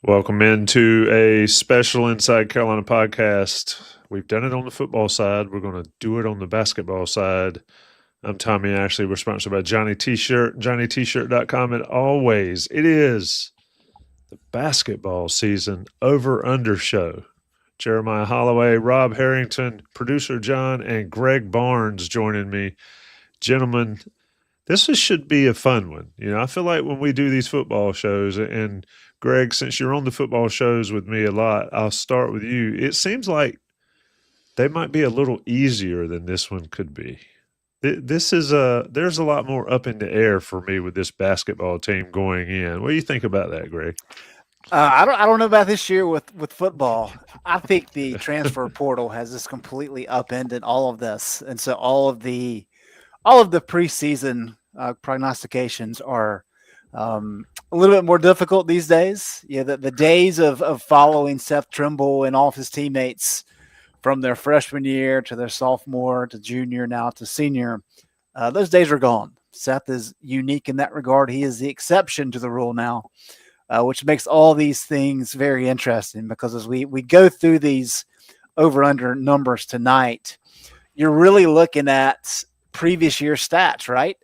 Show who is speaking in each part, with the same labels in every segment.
Speaker 1: Welcome into a special Inside Carolina podcast. We've done it on the football side. We're going to do it on the basketball side. I'm Tommy Ashley. We're sponsored by Johnny T-Shirt, johnnytshirt.com. And always, it is the basketball season over-under show. Jeremiah Holloway, Rob Harrington, producer John, and Greg Barnes joining me. Gentlemen, should be a fun one. I feel like when we do these football shows, and Greg, since you're on the football shows with me a lot, I'll start with you. It seems like they might be a little easier than this one could be. There's a lot more up in the air for me with this basketball team going in. What do you think about that, Greg?
Speaker 2: I don't know about this year with football. I think the transfer portal has just completely upended all of this, and so all of the preseason prognostications are a little bit more difficult these days. The days of following Seth Trimble and all of his teammates from their freshman year to their sophomore to junior, now to senior, those days are gone. Seth is unique in that regard. He is the exception to the rule now. Which makes all these things very interesting, because as we go through these over-under numbers tonight, you're really looking at previous year stats, right?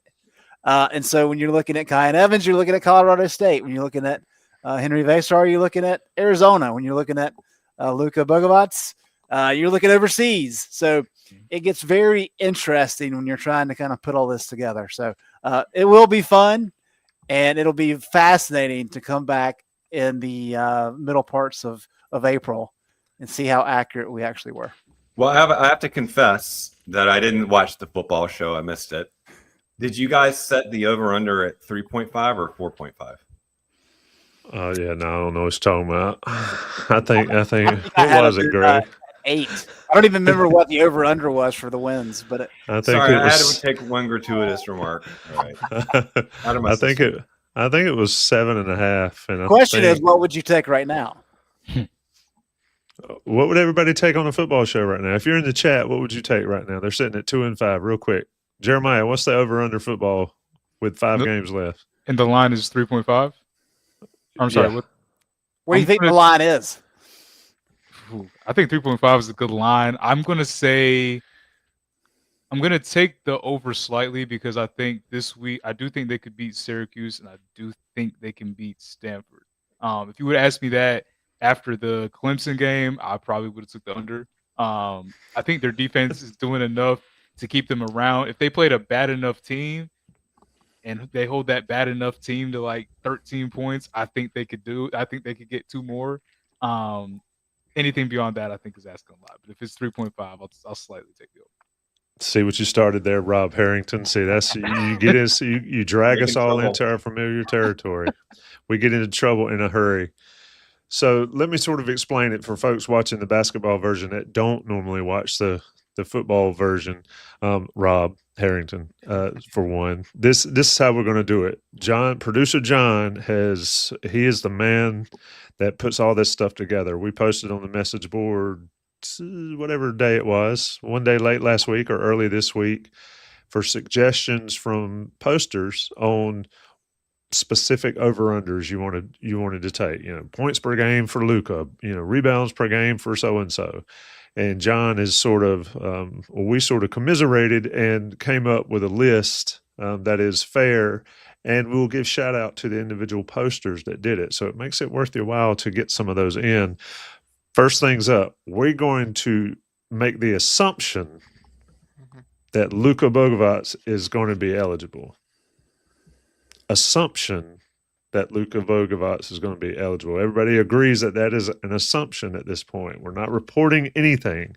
Speaker 2: And so when you're looking at Kyan Evans, you're looking at Colorado State. When you're looking at Henry Veesaar, you're looking at Arizona. When you're looking at Luka Bogovac, you're looking overseas. So it gets very interesting when you're trying to kind of put all this together. So it will be fun. And it'll be fascinating to come back in the middle parts of April and see how accurate we actually were.
Speaker 3: Well, I have to confess that I didn't watch the football show. I missed it. Did you guys set the over-under at 3.5 or 4.5?
Speaker 1: Oh, yeah, no, I don't know what you're talking about. I think what was it, Greg?
Speaker 2: 8. I don't even remember what the over-under was for the wins, but
Speaker 3: I had to take one gratuitous remark. All right.
Speaker 1: I think it was 7.5. And
Speaker 2: the question is, what would you take right now?
Speaker 1: What would everybody take on a football show right now? If you're in the chat, what would you take right now? They're sitting at 2-5. Real quick, Jeremiah, what's the over/under football with 5 games left?
Speaker 4: And the line is 3.5. I'm sorry.
Speaker 1: Yeah.
Speaker 2: What do you think the line is?
Speaker 4: I think 3.5 is a good line. I'm going to take the over slightly, because I think this week, I do think they could beat Syracuse, and I do think they can beat Stanford. If you would ask me that after the Clemson game, I probably would have took the under. I think their defense is doing enough to keep them around. If they played a bad enough team and they hold that bad enough team to like 13 points, I think they could get 2 more. Anything beyond that, I think, is asking a lot. But if it's 3.5, I'll slightly take the over.
Speaker 1: See what you started there, Rob Harrington. See, that's you get in, you drag us all into our familiar territory. We get into trouble in a hurry. So let me sort of explain it for folks watching the basketball version that don't normally watch the football version. Rob Harrington, for one, this is how we're going to do it. Producer John is the man that puts all this stuff together. We posted on the message board whatever day it was, one day late last week or early this week, for suggestions from posters on specific over-unders you wanted to take. Points per game for Luka, rebounds per game for so-and-so. And John is we sort of commiserated and came up with a list that is fair, and we'll give shout out to the individual posters that did it. So it makes it worth your while to get some of those in. First things up, we're going to make the assumption that Luka Bogovac is going to be eligible. Assumption that Luka Bogovac is going to be eligible. Everybody agrees that is an assumption at this point. We're not reporting anything.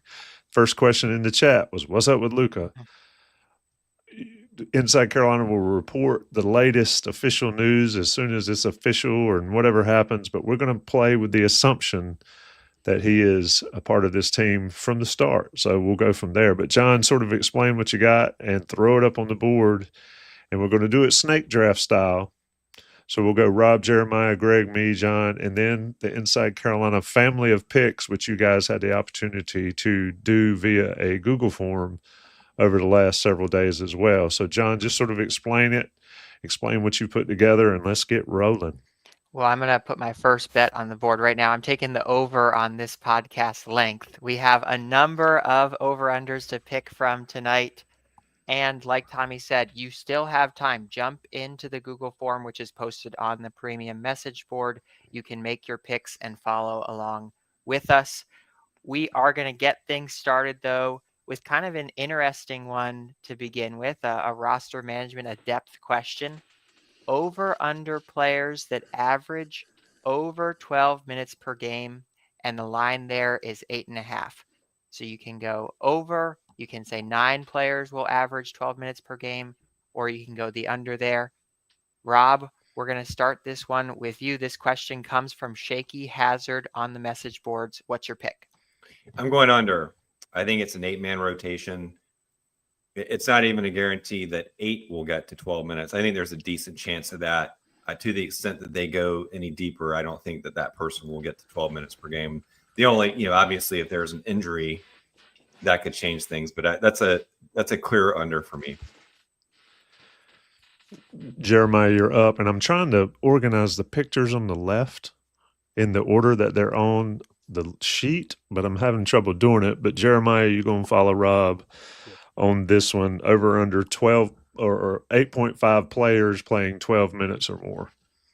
Speaker 1: First question in the chat was, what's up with Luka? Inside Carolina will report the latest official news as soon as it's official and whatever happens, but we're going to play with the assumption that he is a part of this team from the start. So we'll go from there. But John, sort of explain what you got and throw it up on the board. And we're going to do it snake draft style. So we'll go Rob, Jeremiah, Greg, me, John, and then the Inside Carolina family of picks, which you guys had the opportunity to do via a Google form over the last several days as well. So John, just sort of explain what you put together, and let's get rolling.
Speaker 5: Well, I'm going to put my first bet on the board right now. I'm taking the over on this podcast length. We have a number of over-unders to pick from tonight. And like Tommy said, you still have time. Jump into the Google form, which is posted on the premium message board. You can make your picks and follow along with us. We are going to get things started, though, with kind of an interesting one to begin with, a roster management, a depth question. Over under players that average over 12 minutes per game, and the line there is 8.5. So you can go over, you can say 9 players will average 12 minutes per game, or you can go the under there. Rob, we're going to start this one with you. This question comes from Shaky Hazard on the message boards. What's your pick?
Speaker 3: I'm going under. I think it's an 8-man rotation. It's not even a guarantee that 8 will get to 12 minutes. I think there's a decent chance of that. To the extent that they go any deeper, I don't think that person will get to 12 minutes per game. The only, obviously, if there's an injury, that could change things. But that's a clear under for me.
Speaker 1: Jeremiah, you're up, and I'm trying to organize the pictures on the left in the order that they're on the sheet, but I'm having trouble doing it. But Jeremiah, you're going to follow Rob on this one, over under 12 or 8.5 players playing 12 minutes or more.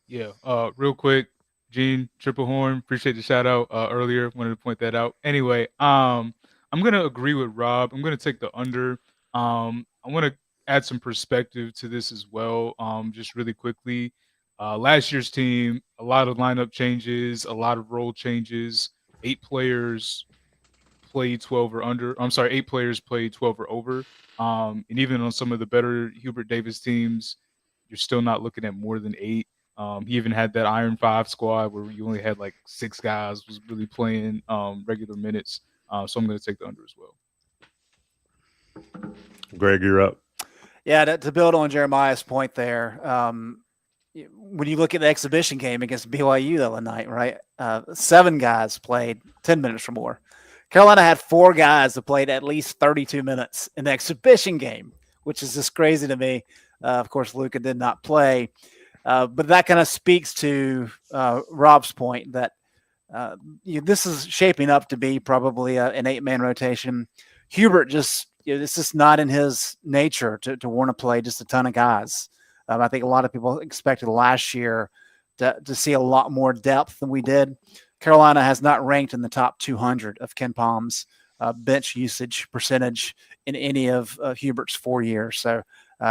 Speaker 4: Yeah. Real quick, Gene Triple Horn, appreciate the shout out earlier. Wanted to point that out. Anyway, I'm gonna agree with Rob. I'm gonna take the under. I want to add some perspective to this as well. Just really quickly, last year's team, a lot of lineup changes, a lot of role changes. 8 players played 12 or under. I'm sorry, 8 players played 12 or over. And even on some of the better Hubert Davis teams, you're still not looking at more than 8. He even had that Iron 5 squad where you only had like 6 guys was really playing regular minutes. So I'm going to take the under as well.
Speaker 1: Greg, you're up.
Speaker 2: Yeah, to build on Jeremiah's point there, when you look at the exhibition game against BYU the other night, right? 7 guys played 10 minutes or more. Carolina had 4 guys that played at least 32 minutes in the exhibition game, which is just crazy to me. Of course, Luka did not play. But that kind of speaks to Rob's point that this is shaping up to be probably an 8-man rotation. Hubert just, this is not in his nature to want to play just a ton of guys. I think a lot of people expected last year to see a lot more depth than we did. Carolina has not ranked in the top 200 of Ken Palm's bench usage percentage in any of Hubert's 4 years. So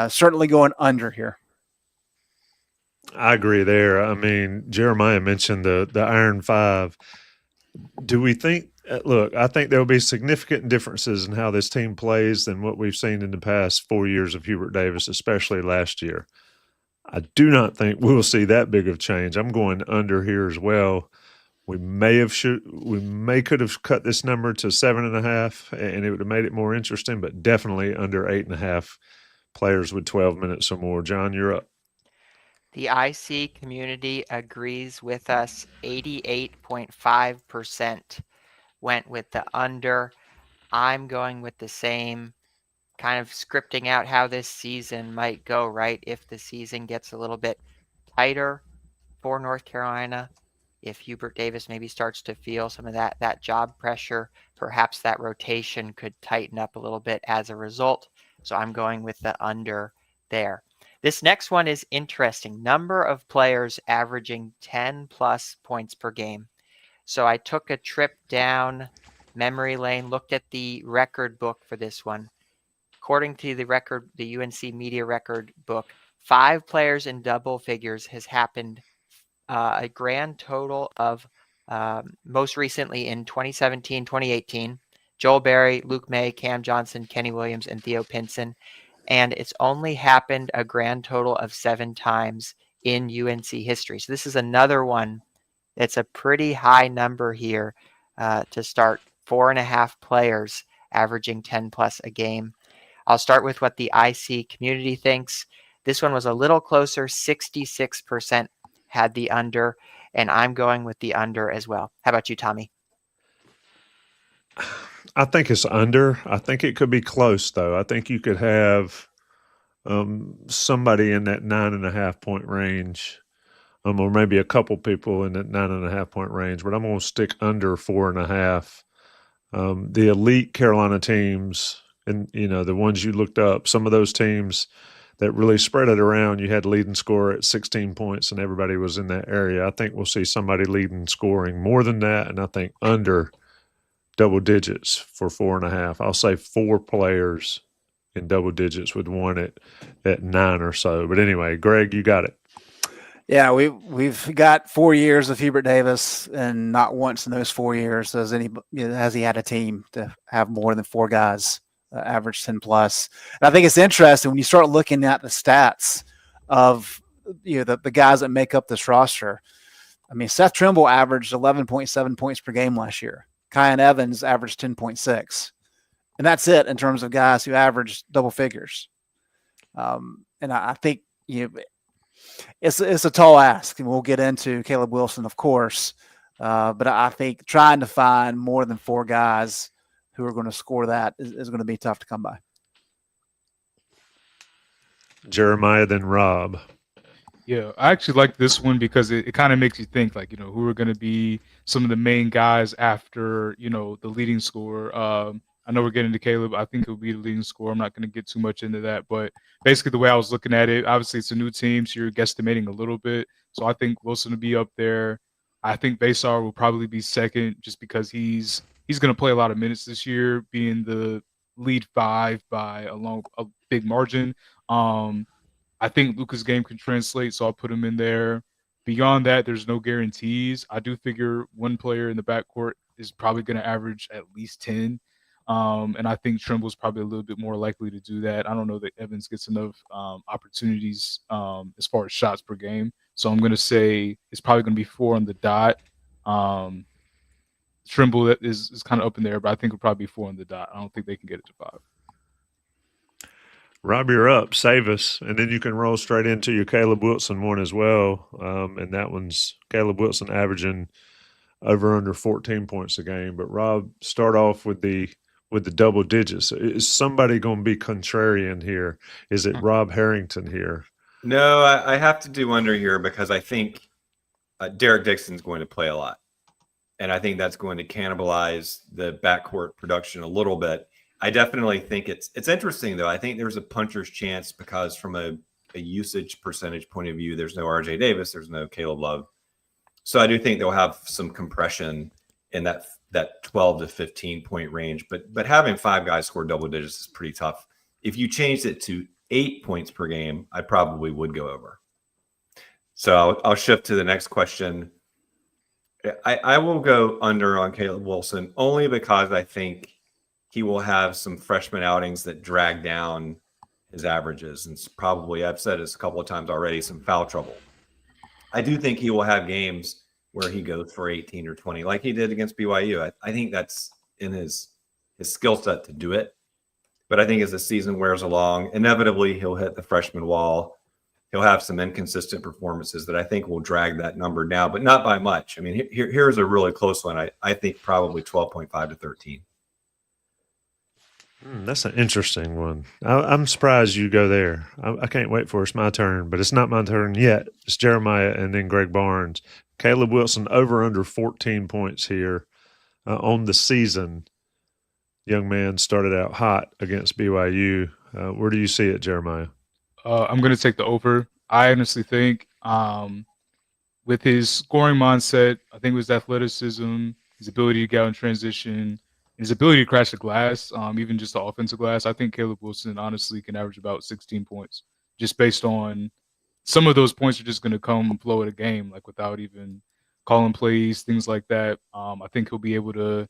Speaker 2: certainly going under here.
Speaker 1: I agree there. I mean, Jeremiah mentioned the Iron 5. Do we think look, I think there will be significant differences in how this team plays than what we've seen in the past 4 years of Hubert Davis, especially last year. I do not think we'll see that big of change. I'm going under here as well. We could have cut this number to 7.5, and it would have made it more interesting, but definitely under 8.5 players with 12 minutes or more. John, you're up.
Speaker 5: The IC community agrees with us. 88.5% went with the under. I'm going with the same, kind of scripting out how this season might go, right? If the season gets a little bit tighter for North Carolina, if Hubert Davis maybe starts to feel some of that job pressure, perhaps that rotation could tighten up a little bit as a result. So I'm going with the under there. This next one is interesting. Number of players averaging 10 plus points per game. So I took a trip down memory lane, looked at the record book for this one. According to the UNC media record book, 5 players in double figures has happened a grand total of most recently in 2017, 2018, Joel Berry, Luke May, Cam Johnson, Kenny Williams, and Theo Pinson. And it's only happened a grand total of 7 times in UNC history. So this is another one that's a pretty high number here to start. 4.5 players averaging 10 plus a game. I'll start with what the IC community thinks. This one was a little closer. 66% had the under, and I'm going with the under as well. How about you, Tommy?
Speaker 1: I think it's under. I think it could be close, though. I think you could have somebody in that 9.5 point range. or maybe a couple people in that 9.5 point range, but I'm going to stick under 4.5. The elite Carolina teams, and the ones you looked up, some of those teams that really spread it around, you had leading score at 16 points and everybody was in that area. I think we'll see somebody leading scoring more than that, and I think under double digits for 4.5. I'll say 4 players in double digits with one at 9 or so. But anyway, Greg, you got it.
Speaker 2: Yeah, we've got 4 years of Hubert Davis, and not once in those 4 years has he had a team to have more than 4 guys average 10 plus. And I think it's interesting when you start looking at the stats of the guys that make up this roster. I mean, Seth Trimble averaged 11.7 points per game last year. Kyan Evans averaged 10.6, and that's it in terms of guys who averaged double figures. And I think it's a tall ask, and we'll get into Caleb Wilson, of course. But I think trying to find more than 4 guys who are going to score that is going to be tough to come by.
Speaker 1: Jeremiah, then Rob.
Speaker 4: Yeah, I actually like this one because it kind of makes you think, like, who are going to be some of the main guys after, the leading scorer. I know we're getting to Caleb. I think he'll be the leading scorer. I'm not going to get too much into that. But basically the way I was looking at it, obviously it's a new team, so you're guesstimating a little bit. So I think Wilson will be up there. I think Veesaar will probably be second just because he's going to play a lot of minutes this year, being the lead 5 by a big margin. I think Luka's game can translate, so I'll put him in there. Beyond that, there's no guarantees. I do figure one player in the backcourt is probably going to average at least 10. And I think Trimble's probably a little bit more likely to do that. I don't know that Evans gets enough opportunities as far as shots per game. So I'm going to say it's probably going to be 4 on the dot. Trimble is kind of up in there, but I think it'll probably be 4 on the dot. I don't think they can get it to 5.
Speaker 1: Rob, you're up. Save us, and then you can roll straight into your Caleb Wilson one as well. And that one's Caleb Wilson averaging over under 14 points a game. But Rob, start off with the double digits. Is somebody going to be contrarian here? Is it Rob Harrington here?
Speaker 3: No, I have to do under here because I think Derek Dixon's going to play a lot. And I think that's going to cannibalize the backcourt production a little bit. I definitely think it's interesting, though. I think there's a puncher's chance because from a usage percentage point of view, there's no RJ Davis, there's no Caleb Love. So I do think they'll have some compression in that 12 to 15 point range. But having 5 guys score double digits is pretty tough. If you changed it to 8 points per game, I probably would go over. So I'll shift to the next question. I will go under on Caleb Wilson only because I think he will have some freshman outings that drag down his averages. And probably, I've said this a couple of times already, some foul trouble. I do think he will have games where he goes for 18 or 20 like he did against BYU. I think that's in his skill set to do it. But I think as the season wears along, inevitably he'll hit the freshman wall. He'll have some inconsistent performances that I think will drag that number down, but not by much. I mean, here's a really close one. I think probably 12.5 to 13.
Speaker 1: That's an interesting one. I'm surprised you go there. I can't wait for it's my turn, but it's not my turn yet. It's Jeremiah and then Greg Barnes. Caleb Wilson over under 14 points here on the season. Young man started out hot against BYU. Where do you see it, Jeremiah?
Speaker 4: I'm going to take the over. I honestly think with his scoring mindset, I think with his athleticism, his ability to get out in transition, his ability to crash the glass, even just the offensive glass, I think Caleb Wilson honestly can average about 16 points just based on some of those points are just going to come and flow at a game, like without even calling plays, things like that. I think he'll be able to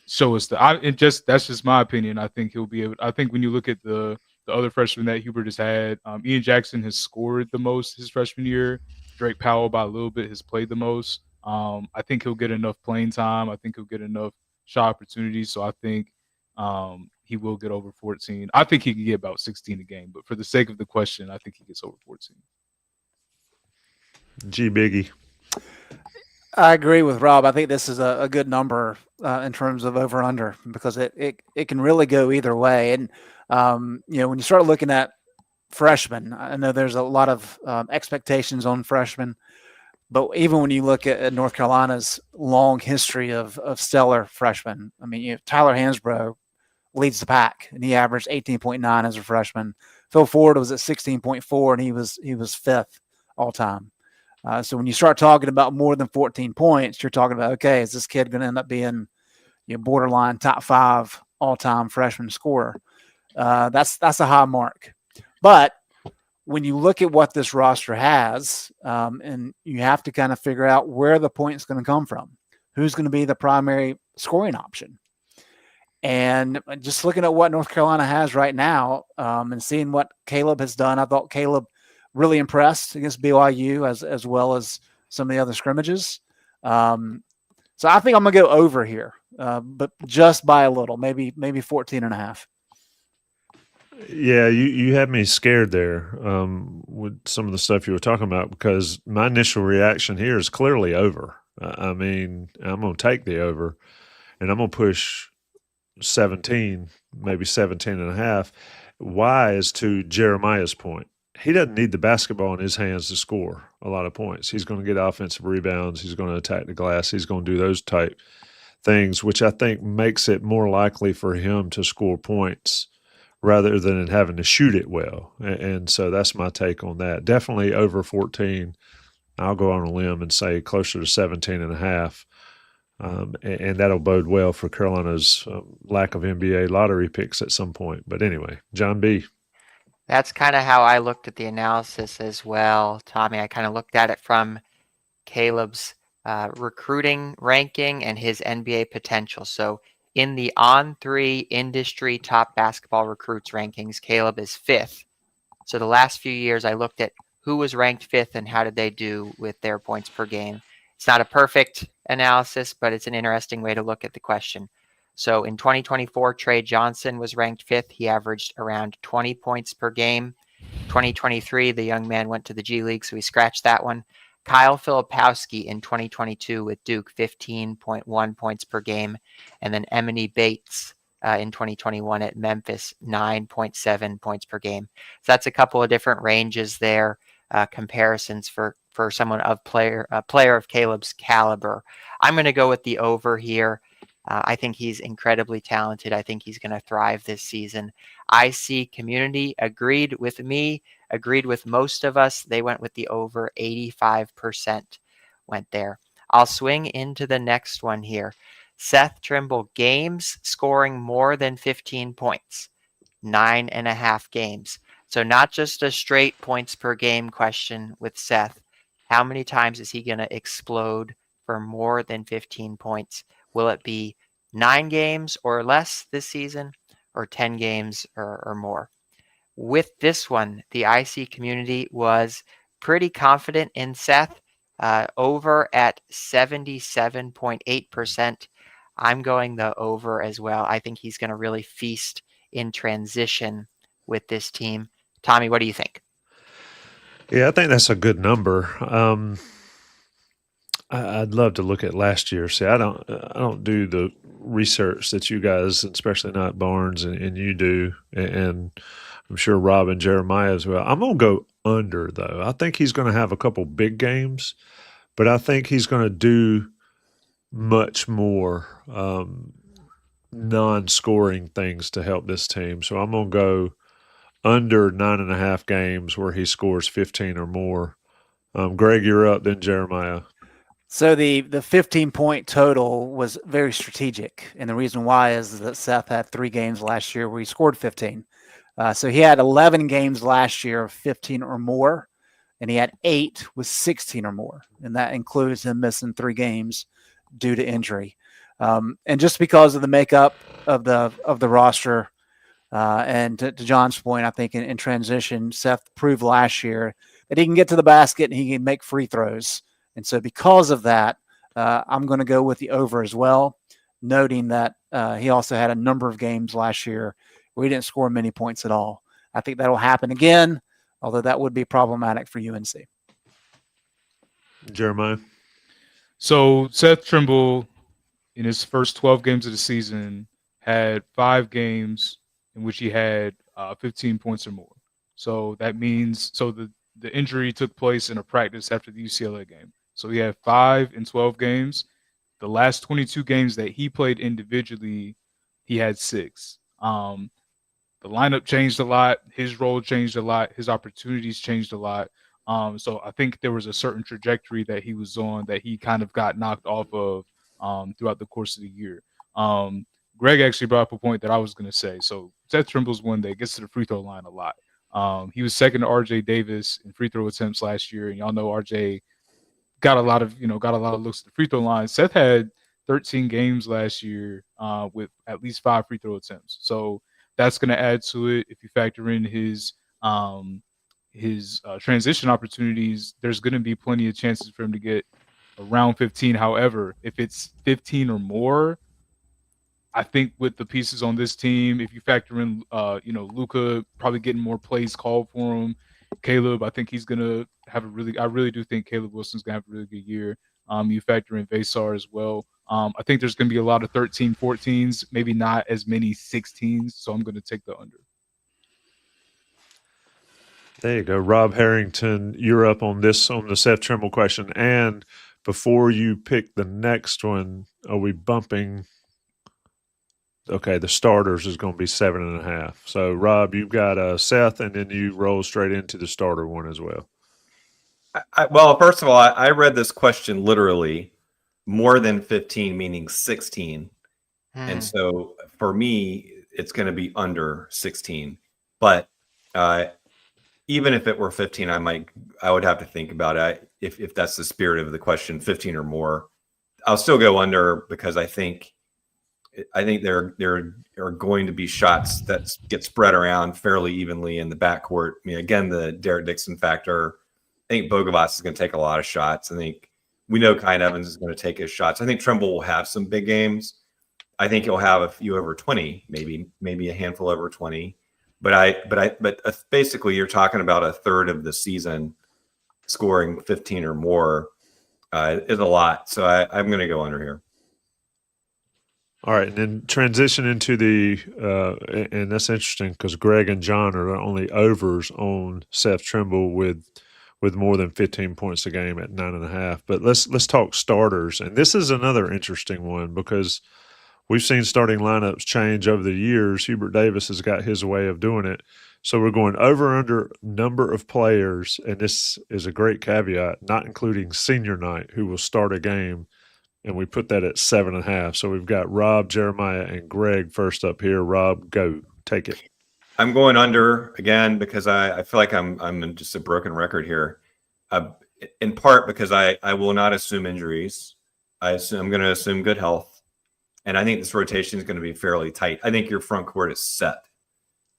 Speaker 4: show us that's just my opinion. I think he'll be able. I think when you look at the other freshmen that Hubert has had, Ian Jackson has scored the most his freshman year. Drake Powell by a little bit has played the most. I think he'll get enough playing time. I think he'll get enough shot opportunities. So I think he will get over 14. I think he can get about 16 a game. But for the sake of the question, I think he gets over 14.
Speaker 1: G Biggie.
Speaker 2: I agree with Rob. I think this is a good number in terms of over under because it can really go either way. And when you start looking at freshmen, I know there's a lot of expectations on freshmen, But even when you look at North Carolina's long history of stellar freshmen, I mean, Tyler Hansbrough leads the pack, and he averaged 18.9 as a freshman. Phil Ford was at 16.4, and he was fifth all time. So when you start talking about more than 14 points, you're talking about, okay, is this kid going to end up being borderline top 5 all-time freshman scorer? That's a high mark. But when you look at what this roster has, and you have to kind of figure out where the point's going to come from, who's going to be the primary scoring option. And just looking at what North Carolina has right now, and seeing what Caleb has done, I thought Caleb really impressed against BYU as well as some of the other scrimmages. So I think I'm going to go over here, but just by a little, maybe 14.5.
Speaker 1: Yeah, you had me scared there with some of the stuff you were talking about, because my initial reaction here is clearly over. I mean, I'm going to take the over, and I'm going to push 17, maybe 17.5. Why is to Jeremiah's point. He doesn't need the basketball in his hands to score a lot of points. He's going to get offensive rebounds. He's going to attack the glass. He's going to do those type things, which I think makes it more likely for him to score points rather than having to shoot it well. And so that's my take on that. Definitely over 14. I'll go on a limb and say closer to 17.5. And that'll bode well for Carolina's lack of NBA lottery picks at some point. But anyway, John B.
Speaker 5: That's kind of how I looked at the analysis as well, Tommy. I kind of looked at it from Caleb's recruiting ranking and his NBA potential. So in the On3 industry top basketball recruits rankings, Caleb is 5th. So the last few years, I looked at who was ranked 5th and how did they do with their points per game. It's not a perfect analysis, but it's an interesting way to look at the question. So in 2024, Trey Johnson was ranked 5th. He averaged around 20 points per game. 2023, the young man went to the G League, so he scratched that one. Kyle Filipowski in 2022 with Duke, 15.1 points per game. And then Emily Bates in 2021 at Memphis, 9.7 points per game. So that's a couple of different ranges there, comparisons for someone of player of Caleb's caliber. I'm going to go with the over here. I think he's incredibly talented. I think he's going to thrive this season. IC community agreed with me, agreed with most of us. They went with the over. 85% went there. I'll swing into the next one here. Seth Trimble, games scoring more than 15 points, 9.5 games. So not just a straight points per game question with Seth. How many times is he going to explode for more than 15 points? Will it be 9 games or less this season, or 10 games or more? With this one, the IC community was pretty confident in Seth, over at 77.8%. I'm going the over as well. I think he's going to really feast in transition with this team. Tommy, what do you think?
Speaker 1: Yeah, I think that's a good number. I'd love to look at last year. See, I don't do the research that you guys, especially not Barnes and you do, and I'm sure Rob and Jeremiah as well. I'm going to go under, though. I think he's going to have a couple big games, but I think he's going to do much more non-scoring things to help this team. So I'm going to go under 9.5 games where he scores 15 or more. Greg, you're up, then Jeremiah.
Speaker 2: So the 15-point total was very strategic, and the reason why is that Seth had 3 games last year where he scored 15. So he had 11 games last year of 15 or more, and he had 8 with 16 or more, and that includes him missing 3 games due to injury. And just because of the makeup of the roster, and to John's point, I think in transition, Seth proved last year that he can get to the basket and he can make free throws. And so because of that, I'm going to go with the over as well, noting that he also had a number of games last year where he didn't score many points at all. I think that'll happen again, although that would be problematic for UNC.
Speaker 1: Jeremiah?
Speaker 4: So Seth Trimble, in his first 12 games of the season, had 5 games in which he had 15 points or more. So that means the injury took place in a practice after the UCLA game. So he had 5 in 12 games. The last 22 games that he played individually, he had 6. The lineup changed a lot. His role changed a lot. His opportunities changed a lot. So I think there was a certain trajectory that he was on that he kind of got knocked off of throughout the course of the year. Greg actually brought up a point that I was going to say. So Seth Trimble's one that gets to the free throw line a lot. He was second to RJ Davis in free throw attempts last year, and y'all know RJ got a lot of looks at the free throw line. Seth had 13 games last year with at least 5 free throw attempts. So that's going to add to it. If you factor in his transition opportunities, there's going to be plenty of chances for him to get around 15. However, if it's 15 or more, I think with the pieces on this team, if you factor in, Luka probably getting more plays called for him, Caleb, I think he's going to have I really do think Caleb Wilson's going to have a really good year. You factor in Veesaar as well. I think there's going to be a lot of 13, 14s, maybe not as many 16s. So I'm going to take the under.
Speaker 1: There you go. Rob Harrington, you're up on the Seth Trimble question. And before you pick the next one, are we bumping? Okay, the starters is going to be 7.5. So, Rob, you've got Seth, and then you roll straight into the starter one as well.
Speaker 3: Well, first of all, I read this question literally more than 15, meaning 16. And so for me, it's going to be under 16. But even if it were 15, I would have to think about it. If that's the spirit of the question, 15 or more, I'll still go under because I think there are going to be shots that get spread around fairly evenly in the backcourt. I mean, again, the Derek Dixon factor. I think Bogovac is going to take a lot of shots. I think we know Kyle Evans is going to take his shots. I think Trimble will have some big games. I think he'll have a few over 20, maybe a handful over 20. But basically, you're talking about a third of the season scoring 15 or more is a lot. So I'm going to go under here.
Speaker 1: All right, and then transition into and that's interesting because Greg and John are the only overs on Seth Trimble with more than 15 points a game at 9.5. But let's talk starters, and this is another interesting one because we've seen starting lineups change over the years. Hubert Davis has got his way of doing it. So we're going over under number of players, and this is a great caveat, not including senior night, who will start a game, and we put that at 7.5. So we've got Rob, Jeremiah, and Greg first up here. Rob, go. Take it.
Speaker 3: I'm going under again because I feel like I'm just a broken record here. In part because I will not assume injuries. I'm going to assume good health. And I think this rotation is going to be fairly tight. I think your front court is set.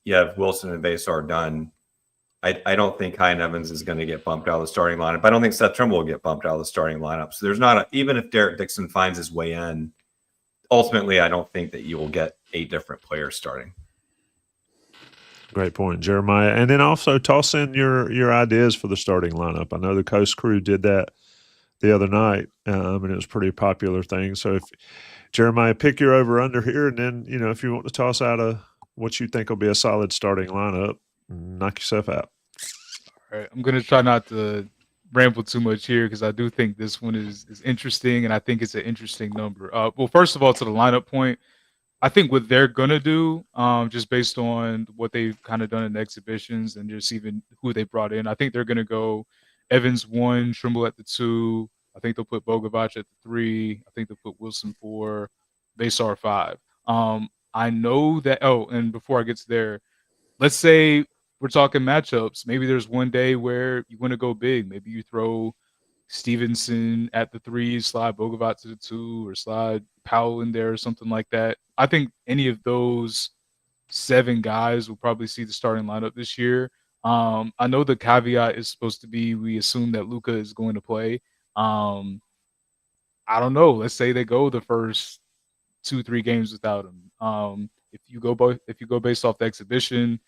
Speaker 3: You have Wilson and Veesaar done. I don't think Kyle Evans is going to get bumped out of the starting lineup. I don't think Seth Trimble will get bumped out of the starting lineup. So there's not even if Derek Dixon finds his way in, ultimately, I don't think that you will get 8 different players starting.
Speaker 1: Great point, Jeremiah. And then also toss in your ideas for the starting lineup. I know the Coast Crew did that the other night, and it was a pretty popular thing. So if Jeremiah, pick your over-under here, and then, if you want to toss out what you think will be a solid starting lineup, knock yourself out.
Speaker 4: All right, I'm going to try not to ramble too much here because I do think this one is interesting, and I think it's an interesting number. Well, first of all, to the lineup point, I think what they're going to do, just based on what they've kind of done in the exhibitions and just even who they brought in, I think they're going to go Evans 1, Trimble at the 2. I think they'll put Bogovac at the 3. I think they'll put Wilson 4, Veesaar 5. I know that. Oh, and before I get to there, let's say we're talking matchups. Maybe there's one day where you want to go big. Maybe you throw Stevenson at the 3, slide Bogovac to the 2, or slide Powell in there or something like that. I think any of those 7 guys will probably see the starting lineup this year. I know the caveat is supposed to be we assume that Luka is going to play. I don't know. Let's say they go the first 2-3 games without him. If you go based off the exhibition,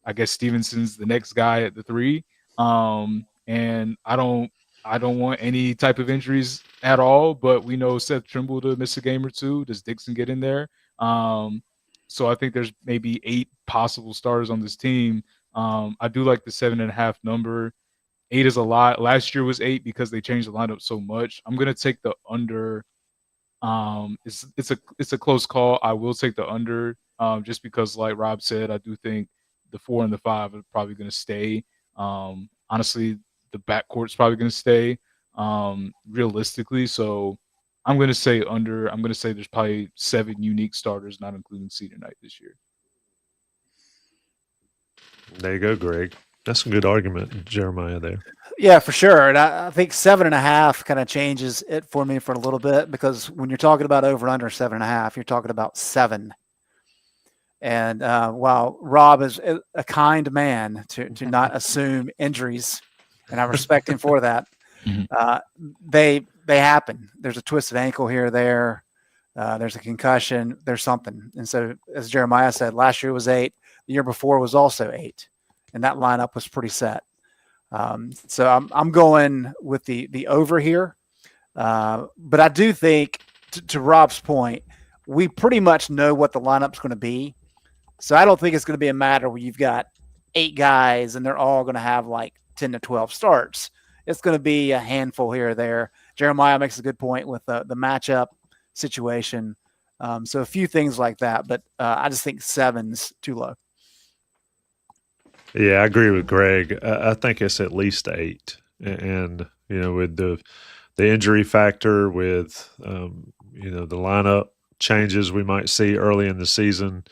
Speaker 4: I guess Stevenson's the next guy at the 3. And I don't want any type of injuries at all, but we know Seth Trimble to miss a game or 2. Does Dixon get in there? So I think there's maybe 8 possible starters on this team. I do like the 7.5 number. 8 is a lot. Last year was 8 because they changed the lineup so much. I'm gonna take the under. It's a close call. I will take the under, just because, like Rob said, I do think the 4 and the 5 are probably gonna stay. Honestly, the backcourt's probably gonna stay. Realistically, so I'm gonna say under. I'm gonna say there's probably 7 unique starters, not including senior night this year.
Speaker 1: There you go, Greg. That's a good argument, Jeremiah, there.
Speaker 2: Yeah, for sure. And I think 7.5 kind of changes it for me for a little bit, because when you're talking about over under 7.5, you're talking about 7. And while Rob is a kind man to not assume injuries, and I respect him for that, they happen. There's a twisted ankle here or there. There's a concussion. There's something. And so, as Jeremiah said, last year was 8. The year before was also 8. And that lineup was pretty set. So I'm going with the over here. But I do think, to Rob's point, we pretty much know what the lineup's going to be. So I don't think it's going to be a matter where you've got 8 guys and they're all going to have like 10 to 12 starts. It's going to be a handful here or there. Jeremiah makes a good point with the matchup situation. So a few things like that, but I just think 7's too low.
Speaker 1: Yeah, I agree with Greg. I think it's at least 8, and with the injury factor, with the lineup changes we might see early in the season,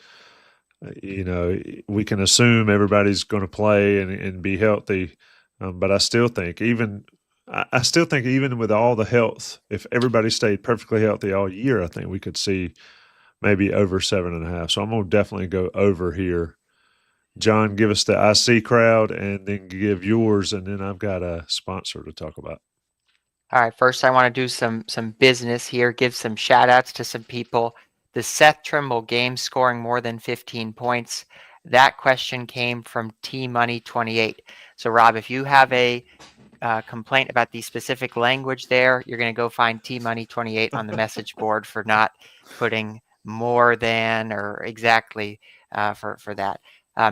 Speaker 1: we can assume everybody's going to play and be healthy, but I still think even with all the health, if everybody stayed perfectly healthy all year, I think we could see maybe over 7.5. So I'm going to definitely go over here. John, give us the IC crowd and then give yours, and then I've got a sponsor to talk about.
Speaker 5: All right, first I want to do some business here, give some shout outs to some people. The Seth Trimble game scoring more than 15 points. That question came from T-Money28. So Rob, if you have a complaint about the specific language there, you're going to go find T-Money28 on the message board for not putting more than or exactly for that.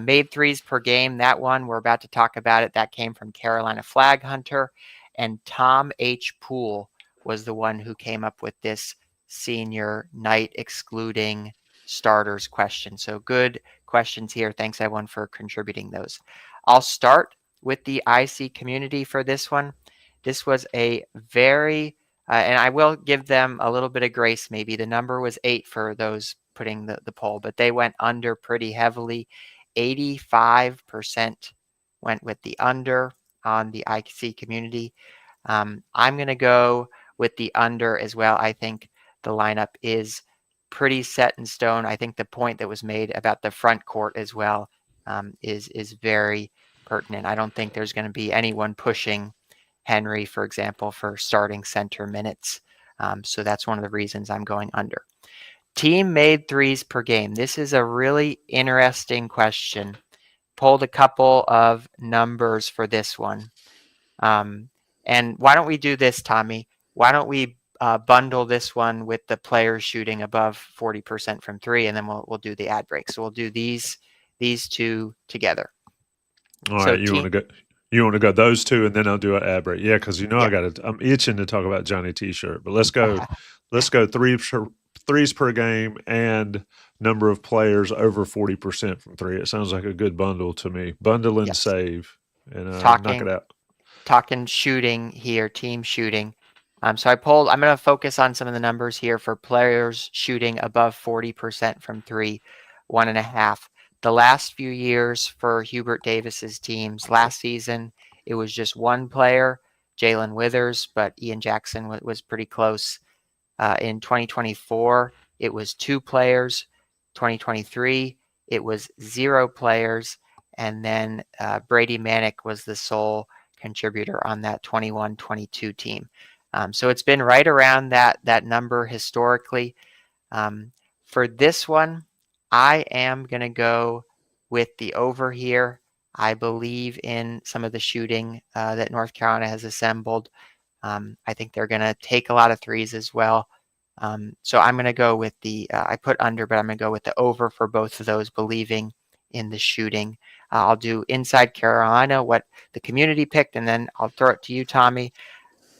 Speaker 5: Made threes per game, that one, we're about to talk about it. That came from Carolina Flag Hunter. And Tom H. Poole was the one who came up with this senior night excluding starters question. So good questions here. Thanks, everyone, for contributing those. I'll start with the IC community for this one. This was a very, and I will give them a little bit of grace maybe. The number was 8 for those putting the poll, but they went under pretty heavily. 85% went with the under on the IC community. I'm going to go with the under as well. I think the lineup is pretty set in stone. I think the point that was made about the front court as well is very pertinent. I don't think there's going to be anyone pushing Henry, for example, for starting center minutes. So that's one of the reasons I'm going under. Team made threes per game. This is a really interesting question. Pulled a couple of numbers for this one. And why don't we do this, Tommy? Why don't we bundle this one with the players shooting above 40% from 3, and then we'll do the ad break. So we'll do these two together.
Speaker 1: All right, you want to go those two, and then I'll do an ad break. Yeah, because I'm itching to talk about Johnny T-shirt. But let's go. Let's go threes per game and number of players over 40% from 3. It sounds like a good bundle to me. Bundle and save, and knock it out.
Speaker 5: Talking shooting here, team shooting. So I'm going to focus on some of the numbers here for players shooting above 40% from 3, 1.5. The last few years for Hubert Davis's teams, last season, it was just one player, Jalen Withers, but Ian Jackson was pretty close. In 2024, it was 2 players. 2023, it was 0 players. And then Brady Manick was the sole contributor on that 21-22 team. So it's been right around that number historically. For this one, I am going to go with the over here. I believe in some of the shooting that North Carolina has assembled. I think they're going to take a lot of threes as well. So I'm going to go with I put under, but I'm going to go with the over for both of those, believing in the shooting. I'll do inside Carolina, what the community picked, and then I'll throw it to you, Tommy.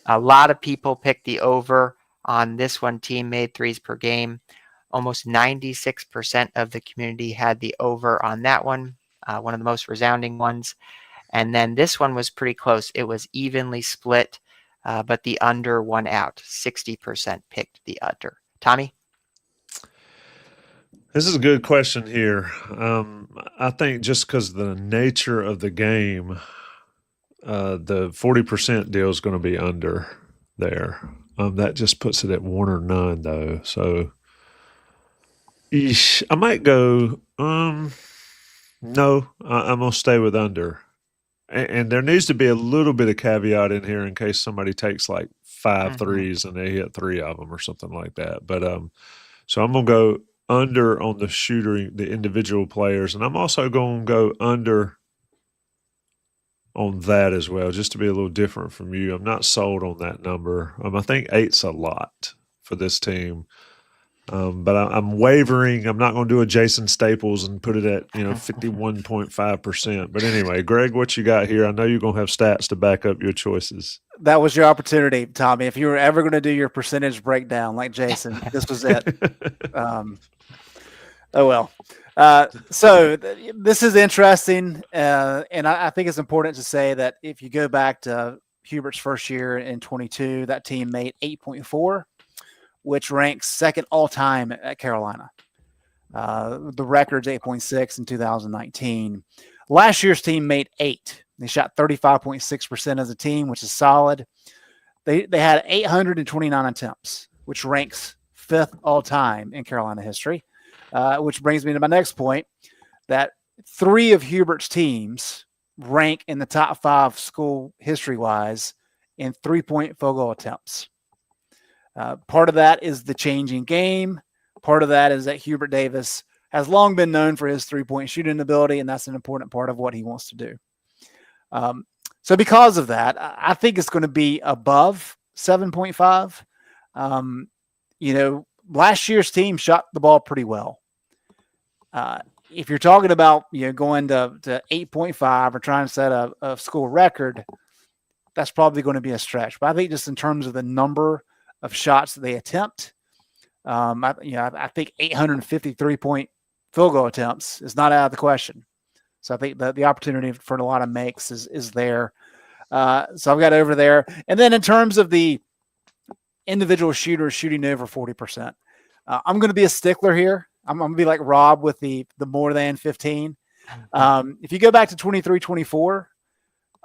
Speaker 5: A lot of people picked the over on this one. Team made threes per game. Almost 96% of the community had the over on that one, one of the most resounding ones. And then this one was pretty close. It was evenly split, but the under won out. 60% picked the under. Tommy?
Speaker 1: This is a good question here. I think just because the nature of the game, the 40% deal is going to be under there. That just puts it at 1 or none, though. So I might go, no, I'm going to stay with under. And there needs to be a little bit of caveat in here in case somebody takes like 5 threes and they hit 3 of them or something like that. But so I'm going to go under on the shooting, the individual players. And I'm also going to go under on that as well, just to be a little different from you. I'm not sold on that number. I think 8's a lot for this team. But I'm wavering. I'm not going to do a Jason Staples and put it at 51.5%. But anyway, Greg, what you got here? I know you're going to have stats to back up your choices.
Speaker 2: That was your opportunity, Tommy. If you were ever going to do your percentage breakdown like Jason, this was it. Oh well. So this is interesting, and I think it's important to say that if you go back to Hubert's first year in 22, that team made 8.4. which ranks second all-time at Carolina. The record's 8.6 in 2019. Last year's team made 8. They shot 35.6% as a team, which is solid. They had 829 attempts, which ranks 5th all-time in Carolina history, which brings me to my next point, that 3 of Hubert's teams rank in the top 5 school history-wise in three-point field goal attempts. Part of that is the changing game. Part of that is that Hubert Davis has long been known for his three-point shooting ability, and that's an important part of what he wants to do. So because of that, I think it's going to be above 7.5. Last year's team shot the ball pretty well. If you're talking about going to 8.5 or trying to set a school record, that's probably going to be a stretch. But I think just in terms of the number of shots that they attempt, I think 853-point field goal attempts is not out of the question. So I think the opportunity for a lot of makes is there. So I've got over there. And then in terms of the individual shooters shooting over 40%, I'm going to be a stickler here. I'm going to be like Rob with the more than 15. If you go back to 23-24,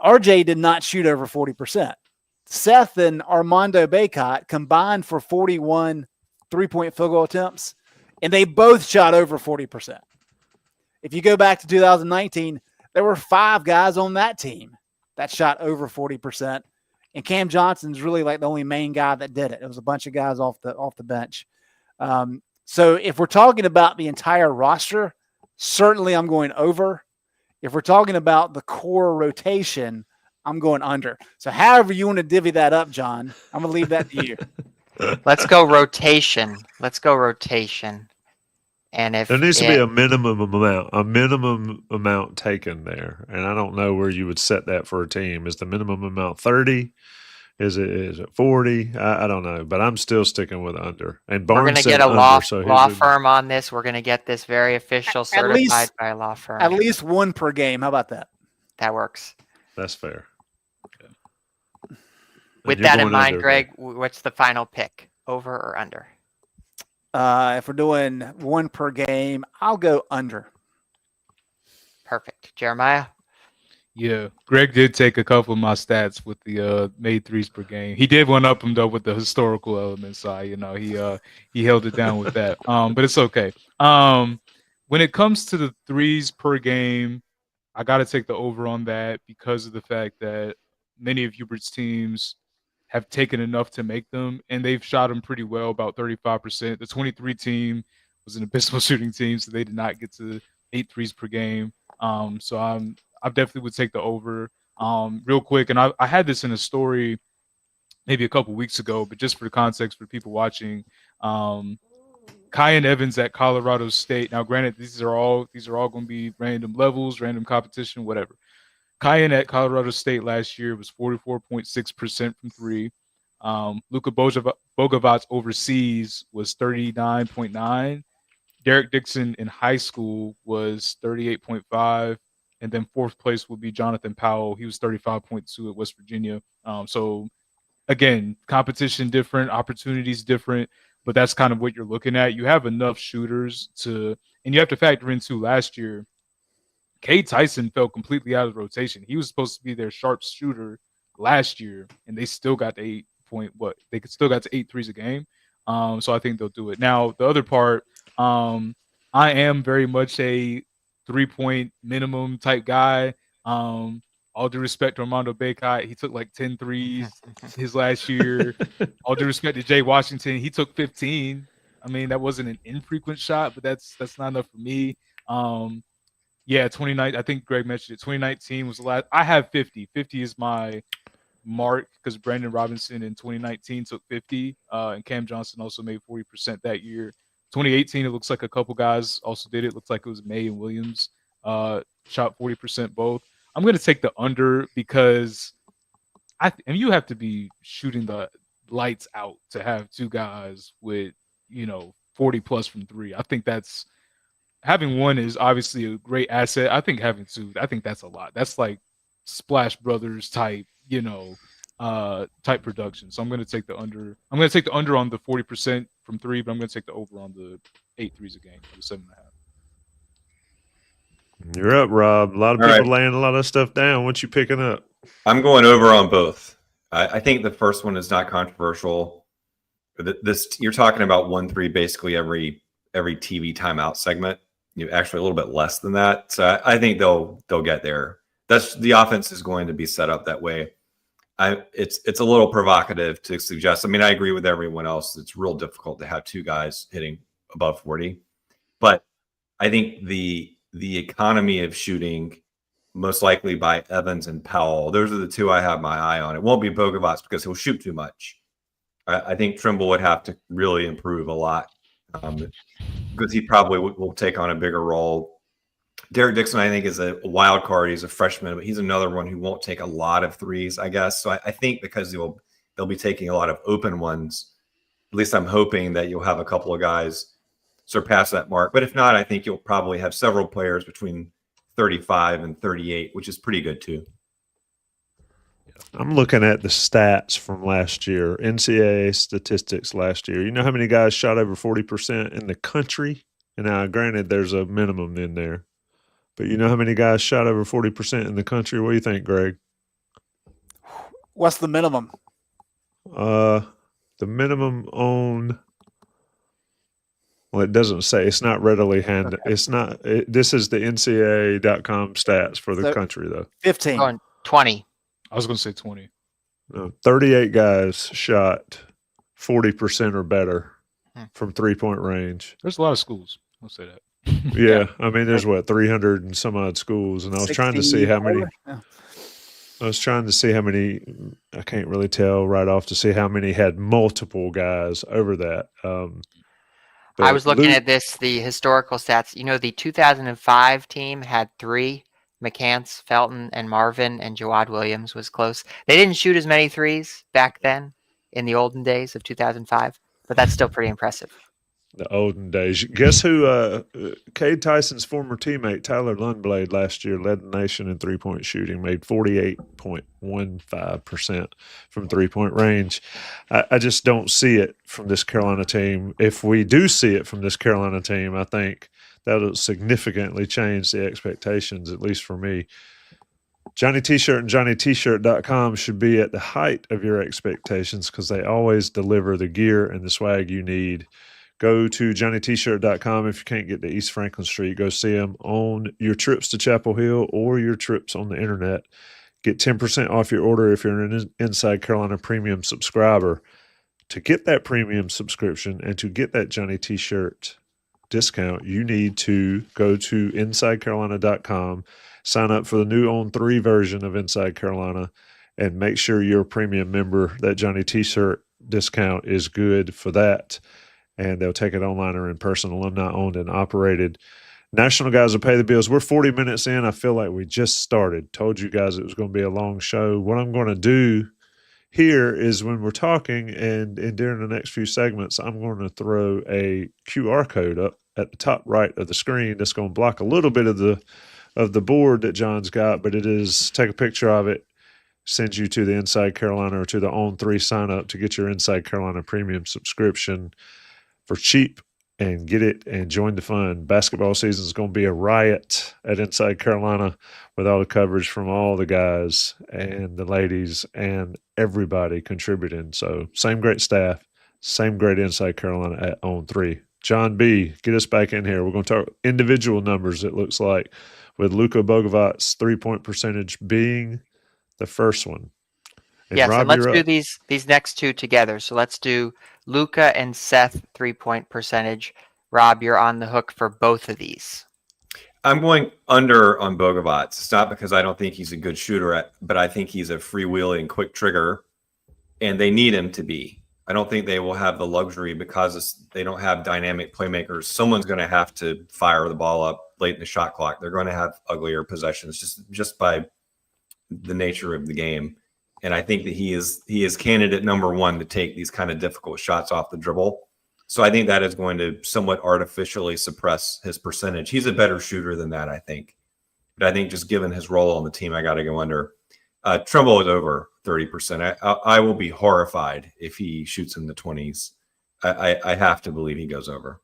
Speaker 2: RJ did not shoot over 40%. Seth and Armando Bacot combined for 41 three-point field goal attempts, and they both shot over 40%. If you go back to 2019, there were 5 guys on that team that shot over 40%, and Cam Johnson's really like the only main guy that did it. It was a bunch of guys off the bench. So if we're talking about the entire roster, certainly I'm going over. If we're talking about the core rotation, I'm going under. So however you want to divvy that up, John, I'm going to leave that to you.
Speaker 5: Let's go rotation. And if
Speaker 1: There needs to be a minimum amount taken there. And I don't know where you would set that for a team. Is the minimum amount 30? Is it 40? I don't know, but I'm still sticking with under. And Barnes
Speaker 5: we're going to get a law firm on this. We're going to get this very official, certified by a law firm.
Speaker 2: At least 1 per game. How about that?
Speaker 5: That works.
Speaker 1: That's fair.
Speaker 5: With that in mind, Greg, what's the final pick? Over or under?
Speaker 2: If we're doing 1 per game, I'll go under.
Speaker 5: Perfect. Jeremiah?
Speaker 4: Yeah, Greg did take a couple of my stats with the made threes per game. He did one up him though with the historical element side. He held it down with that. But it's okay. When it comes to the threes per game, I got to take the over on that because of the fact that many of Hubert's teams have taken enough to make them, and they've shot them pretty well, about 35%. The 23 team was an abysmal shooting team, so they did not get to 8 threes per game. So I definitely would take the over. Real quick, and I had this in a story maybe a couple weeks ago, but just for the context for people watching, Kyan Evans at Colorado State. Now, granted, these are all going to be random levels, random competition, whatever. Kyan at Colorado State last year was 44.6% from three. Luka Bogovac overseas was 39.9. Derek Dixon in high school was 38.5. And then fourth place would be Jonathan Powell. He was 35.2 at West Virginia. So, again, competition different, opportunities different, but that's kind of what you're looking at. You have enough shooters and you have to factor in too, last year, Cade Tyson fell completely out of the rotation. He was supposed to be their sharp shooter last year, and they still got to 8 threes a game. So I think they'll do it. Now, the other part, I am very much a 3-point minimum type guy. All due respect to Armando Bacot, he took like 10 threes his last year. All due respect to Jay Washington, he took 15. I mean, that wasn't an infrequent shot, but that's not enough for me. Yeah, 29. I think Greg mentioned it. 2019 was the last. I have 50. 50 is my mark because Brandon Robinson in 2019 took 50, and Cam Johnson also made 40% that year. 2018, it looks like a couple guys also did it. Looks like it was May and Williams shot 40% both. I'm going to take the under because and you have to be shooting the lights out to have two guys with 40 plus from three. I think that's. Having one is obviously a great asset. I think having two, I think that's a lot. That's like Splash Brothers type, type production. So I'm going to take the under. I'm going to take the under on the 40% from three, but I'm going to take the over on the 8 threes a game, the 7.5.
Speaker 1: You're up, Rob. A lot of people laying a lot of stuff down. What you picking up?
Speaker 3: I'm going over on both. I think the first one is not controversial. You're talking about 1-3 basically every TV timeout segment. Actually a little bit less than that. So I think they'll get there. That's the offense is going to be set up that way. It's a little provocative to suggest. I mean, I agree with everyone else. It's real difficult to have two guys hitting above 40, but I think the economy of shooting, most likely by Evans and Powell, those are the two I have my eye on. It won't be Bogovac because he'll shoot too much. I think Trimble would have to really improve a lot. Because he probably will take on a bigger role. Derek Dixon, I think, is a wild card. He's a freshman, but he's another one who won't take a lot of threes, I guess. So I think because they'll be taking a lot of open ones, at least I'm hoping that you'll have a couple of guys surpass that mark. But if not, I think you'll probably have several players between 35 and 38, which is pretty good too.
Speaker 1: I'm looking at the stats from last year, NCAA statistics last year. You know how many guys shot over 40% in the country? And now, granted, there's a minimum in there. But you know how many guys shot over 40% in the country? What do you think, Greg?
Speaker 2: What's the minimum?
Speaker 1: The minimum on – well, it doesn't say. It's not readily handed. Okay. It's not – this is the NCAA.com stats for the country, though.
Speaker 2: 15.
Speaker 5: 20.
Speaker 4: I was going to say 20.
Speaker 1: No, 38 guys shot 40% or better from 3-point range.
Speaker 4: There's a lot of schools. I'll say that.
Speaker 1: Yeah. I mean, there's 300 and some odd schools. And I was trying to see how many. I can't really tell right off to see how many had multiple guys over that.
Speaker 5: I was looking at the historical stats. The 2005 team had 3. McCants, Felton, and Marvin, and Jawad Williams was close. They didn't shoot as many threes back then in the olden days of 2005, but that's still pretty impressive.
Speaker 1: The olden days. Guess who? Cade Tyson's former teammate, Tyler Lundblade, last year led the nation in three-point shooting, made 48.15% from three-point range. I just don't see it from this Carolina team. If we do see it from this Carolina team, I think that'll significantly change the expectations, at least for me. Johnny T-Shirt and JohnnyT-Shirt.com should be at the height of your expectations because they always deliver the gear and the swag you need. Go to JohnnyT-Shirt.com if you can't get to East Franklin Street. Go see them on your trips to Chapel Hill or your trips on the internet. Get 10% off your order if you're an Inside Carolina Premium subscriber. To get that premium subscription and to get that Johnny T-Shirt discount, you need to go to InsideCarolina.com, sign up for the new On 3 version of Inside Carolina, and make sure you're a premium member. That Johnny T-Shirt discount is good for that. and they'll take it online or in person. Alumni owned and operated. National guys will pay the bills. We're 40 minutes in. I feel like we just started. Told you guys it was going to be a long show. What I'm going to do here is when we're talking and during the next few segments, I'm going to throw a QR code up at the top right of the screen that's going to block a little bit of the board that John's got, but it is take a picture of it, send you to the Inside Carolina or to the On 3 sign up to get your Inside Carolina premium subscription for cheap and get it and join the fun. Basketball season is going to be a riot at Inside Carolina with all the coverage from all the guys and the ladies and everybody contributing. So same great staff, same great Inside Carolina at On 3. John B., get us back in here. We're going to talk individual numbers, it looks like, with Luka Bogovic's three-point percentage being the first one. And
Speaker 5: Yes,
Speaker 1: Rob,
Speaker 5: and let's
Speaker 1: you're
Speaker 5: do
Speaker 1: up.
Speaker 5: these next two together. So let's do Luka and Seth 3-point percentage. Rob, you're on the hook for both of these.
Speaker 3: I'm going under on Bogovic. It's not because I don't think he's a good shooter, but I think he's a freewheeling, quick trigger, and they need him to be. I don't think they will have the luxury because they don't have dynamic playmakers. Someone's going to have to fire the ball up late in the shot clock. They're going to have uglier possessions just by the nature of the game. And I think that he is candidate number one to take these kind of difficult shots off the dribble. So I think that is going to somewhat artificially suppress his percentage. He's a better shooter than that, I think. But I think just given his role on the team, I got to go under. Trimble is over 30%. I will be horrified if he shoots in the 20s. I have to believe he goes over.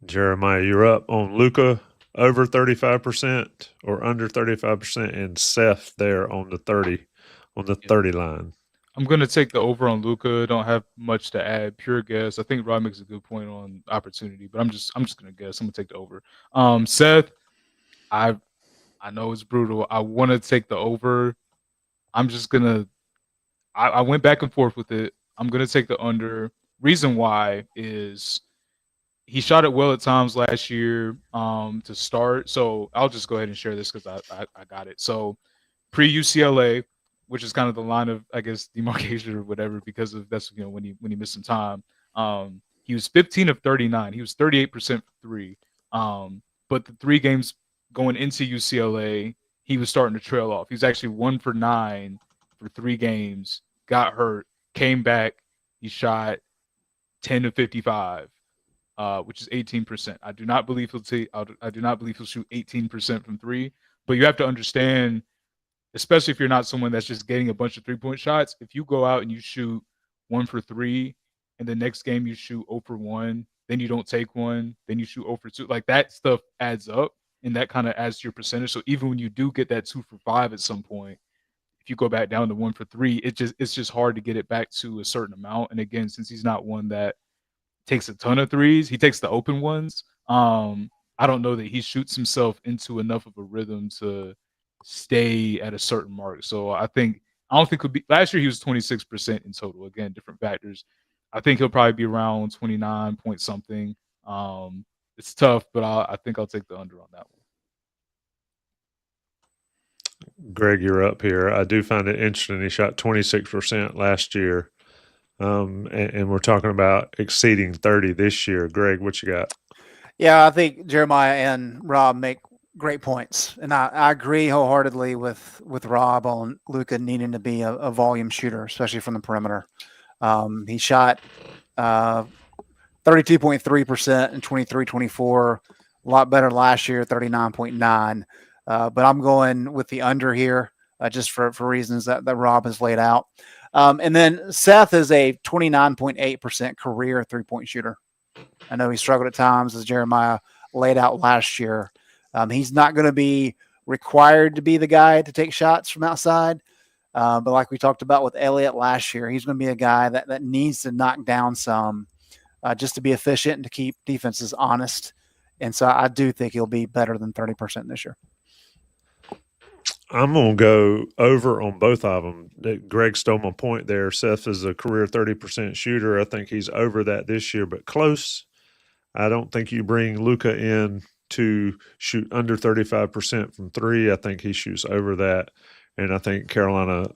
Speaker 1: Jeremiah, you're up on Luka over 35% or under 35%, and Seth there on the 30 line.
Speaker 4: I'm going to take the over on Luka. Don't have much to add. Pure guess. I think Rob makes a good point on opportunity, but I'm just going to guess. I'm going to take the over. Seth, I know it's brutal. I want to take the over. I'm just going to I went back and forth with it. I'm going to take the under. Reason why is he shot it well at times last year to start. So I'll just go ahead and share this because I got it. So pre-UCLA, which is kind of the line of, I guess, demarcation or whatever, because of that's when he missed some time. He was 15 of 39. He was 38% for three. But the 3 games going into UCLA, he was starting to trail off. He was actually 1 for 9 for 3 games. Got hurt, came back. He shot 10 of 55, which is 18%. I do not believe he'll shoot 18% from 3. But you have to understand, especially if you're not someone that's just getting a bunch of 3-point shots, if you go out and you shoot 1 for 3, and the next game you shoot 0 for 1, then you don't take one, then you shoot 0 for 2, like that stuff adds up, and that kind of adds to your percentage. So even when you do get that 2 for 5 at some point, if you go back down to 1 for 3, it's just hard to get it back to a certain amount. And again, since he's not one that takes a ton of threes, he takes the open ones. I don't know that he shoots himself into enough of a rhythm to stay at a certain mark. So I don't think he'll be. Last year he was 26% in total. Again, different factors. I think he'll probably be around 29 point something. It's tough, but I think I'll take the under on that one.
Speaker 1: Greg, you're up here. I do find it interesting. He shot 26% last year, and we're talking about exceeding 30 this year. Greg, what you got?
Speaker 2: Yeah, I think Jeremiah and Rob make great points, and I agree wholeheartedly with Rob on Luka needing to be a volume shooter, especially from the perimeter. He shot 32.3% in 23-24, a lot better last year, 39.9. But I'm going with the under here, just for reasons that Rob has laid out. And then Seth is a 29.8% career 3-point shooter. I know he struggled at times, as Jeremiah laid out last year. He's not going to be required to be the guy to take shots from outside. But like we talked about with Elliott last year, he's going to be a guy that needs to knock down some just to be efficient and to keep defenses honest. And so I do think he'll be better than 30% this year.
Speaker 1: I'm going to go over on both of them. Greg stole my point there. Seth is a career 30% shooter. I think he's over that this year, but close. I don't think you bring Luka in to shoot under 35% from 3. I think he shoots over that. And I think Carolina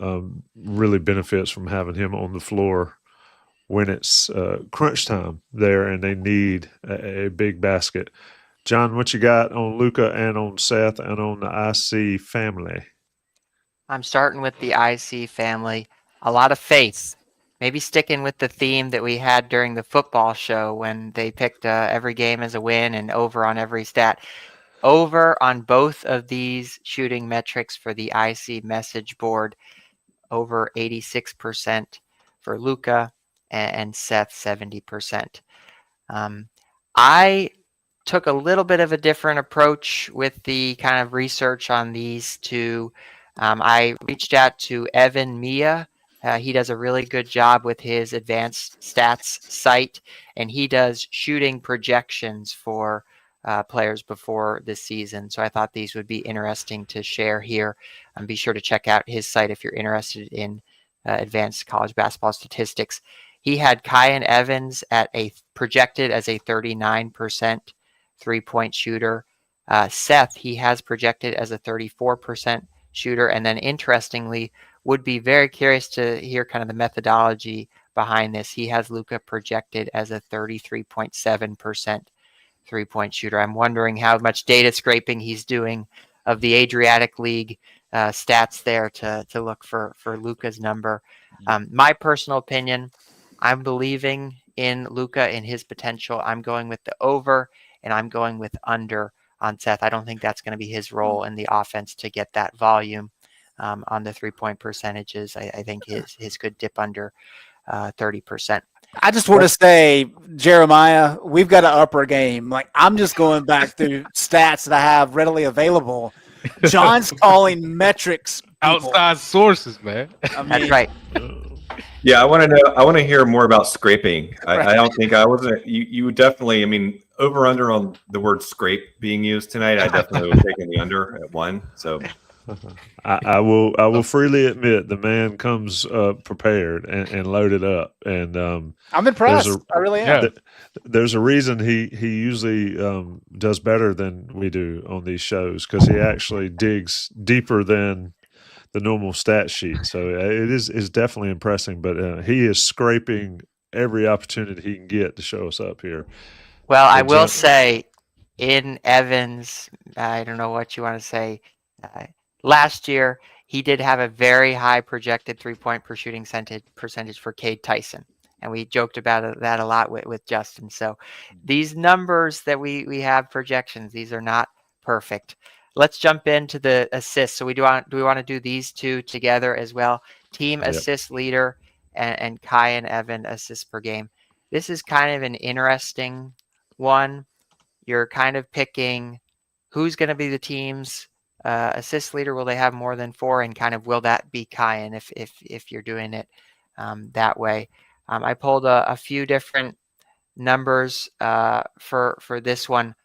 Speaker 1: really benefits from having him on the floor when it's crunch time there and they need a big basket. John, what you got on Luka and on Seth and on the IC family?
Speaker 5: I'm starting with the IC family. A lot of faith. Maybe sticking with the theme that we had during the football show when they picked every game as a win and over on every stat. Over on both of these shooting metrics for the IC message board, over 86% for Luka and Seth 70%. I took a little bit of a different approach with the kind of research on these two. I reached out to Evan Mia. He does a really good job with his advanced stats site, and he does shooting projections for players before this season. So I thought these would be interesting to share here. Be sure to check out his site if you're interested in advanced college basketball statistics. He had Kyan Evans at a projected as a 39% three-point shooter. Seth, he has projected as a 34% shooter. And then interestingly, would be very curious to hear kind of the methodology behind this. He has Luka projected as a 33.7% three-point shooter. I'm wondering how much data scraping he's doing of the Adriatic League stats there to look for Luka's number. My personal opinion, I'm believing in Luka and his potential. I'm going with the over, and I'm going with under on Seth. I don't think that's going to be his role in the offense to get that volume on the three-point percentages. I think his could dip under 30%.
Speaker 2: I just want to say, Jeremiah, we've got an upper game. Like, I'm just going back through stats that I have readily available. John's calling metrics people.
Speaker 4: Outside sources, man.
Speaker 2: I mean,
Speaker 5: That's right.
Speaker 3: Yeah, I want to know. I want to hear more about scraping.
Speaker 2: Right.
Speaker 3: I don't think I wasn't. You would definitely. I mean, over under on the word scrape being used tonight. I definitely would take the under at 1. So
Speaker 1: I will freely admit the man comes prepared and loaded up, and
Speaker 2: I'm impressed. I really am.
Speaker 4: Yeah.
Speaker 1: there's a reason he usually does better than we do on these shows, because he actually digs deeper than the normal stat sheet. So it is definitely impressing, but he is scraping every opportunity he can get to show us up here.
Speaker 5: Well, I will
Speaker 1: John-
Speaker 5: say in Evans, I don't know what you want to say. Last year, he did have a very high projected three-point per shooting percentage for Cade Tyson. And we joked about that a lot with Justin. So these numbers that we have projections, these are not perfect. Let's jump into the assists. So do we want to do these two together as well? Team assist leader and Kai and Evan assists per game. This is kind of an interesting one. You're kind of picking who's going to be the team's assist leader. Will they have more than 4? And kind of will that be Kyan if you're doing it that way? I pulled a few different numbers for this one.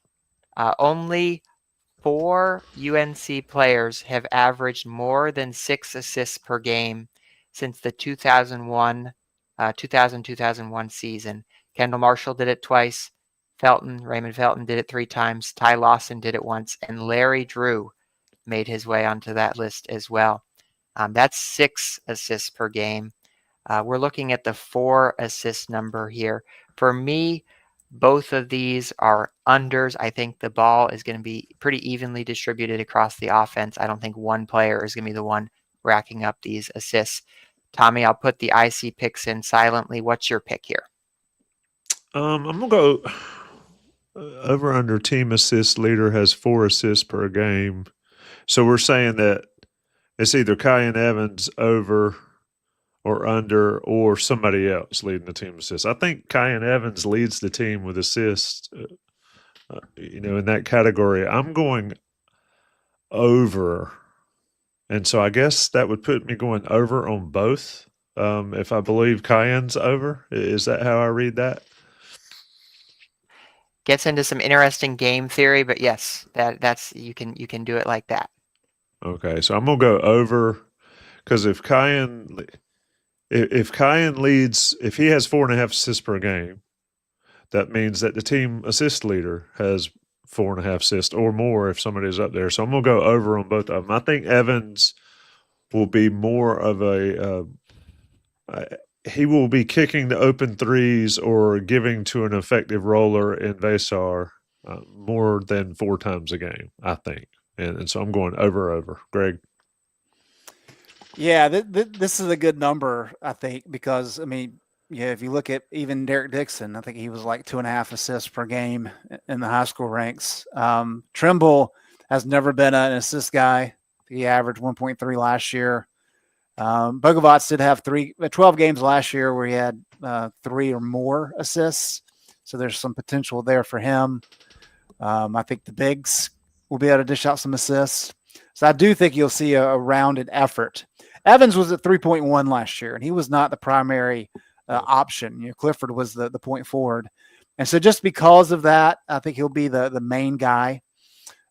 Speaker 5: Only 4 UNC players have averaged more than 6 assists per game since the 2000-2001 season. Kendall Marshall did it twice. Raymond Felton did it 3 times. Ty Lawson did it once. And Larry Drew made his way onto that list as well. That's 6 assists per game. We're looking at the 4 assist number here. For me, both of these are unders. I think the ball is going to be pretty evenly distributed across the offense. I don't think one player is going to be the one racking up these assists. Tommy, I'll put the IC picks in silently. What's your pick here?
Speaker 1: I'm going to go over under team assist leader has 4 assists per game. So we're saying that it's either Kyan Evans over or under, or somebody else leading the team assists. I think Kyan Evans leads the team with assists, in that category. I'm going over. And so I guess that would put me going over on both. If I believe Kyan's over, is that how I read that?
Speaker 5: Gets into some interesting game theory, but yes, that's you can do it like that.
Speaker 1: Okay, so I'm gonna go over, because if Kyan leads, if he has 4.5 assists per game, that means that the team assist leader has 4.5 assists or more if somebody's up there. So I'm gonna go over on both of them. I think Evans will be more of a he will be kicking the open threes or giving to an effective roller in Veesaar more than 4 times a game, I think. And so I'm going over. Greg?
Speaker 2: Yeah, this is a good number, I think, because, I mean, yeah, if you look at even Derek Dixon, I think he was like 2.5 assists per game in the high school ranks. Trimble has never been an assist guy. He averaged 1.3 last year. Bogovac did have 12 games last year where he had 3 or more assists. So there's some potential there for him. I think the bigs will be able to dish out some assists. So I do think you'll see a rounded effort. Evans was at 3.1 last year, and he was not the primary option. You know, Clifford was the point forward. And so just because of that, I think he'll be the main guy.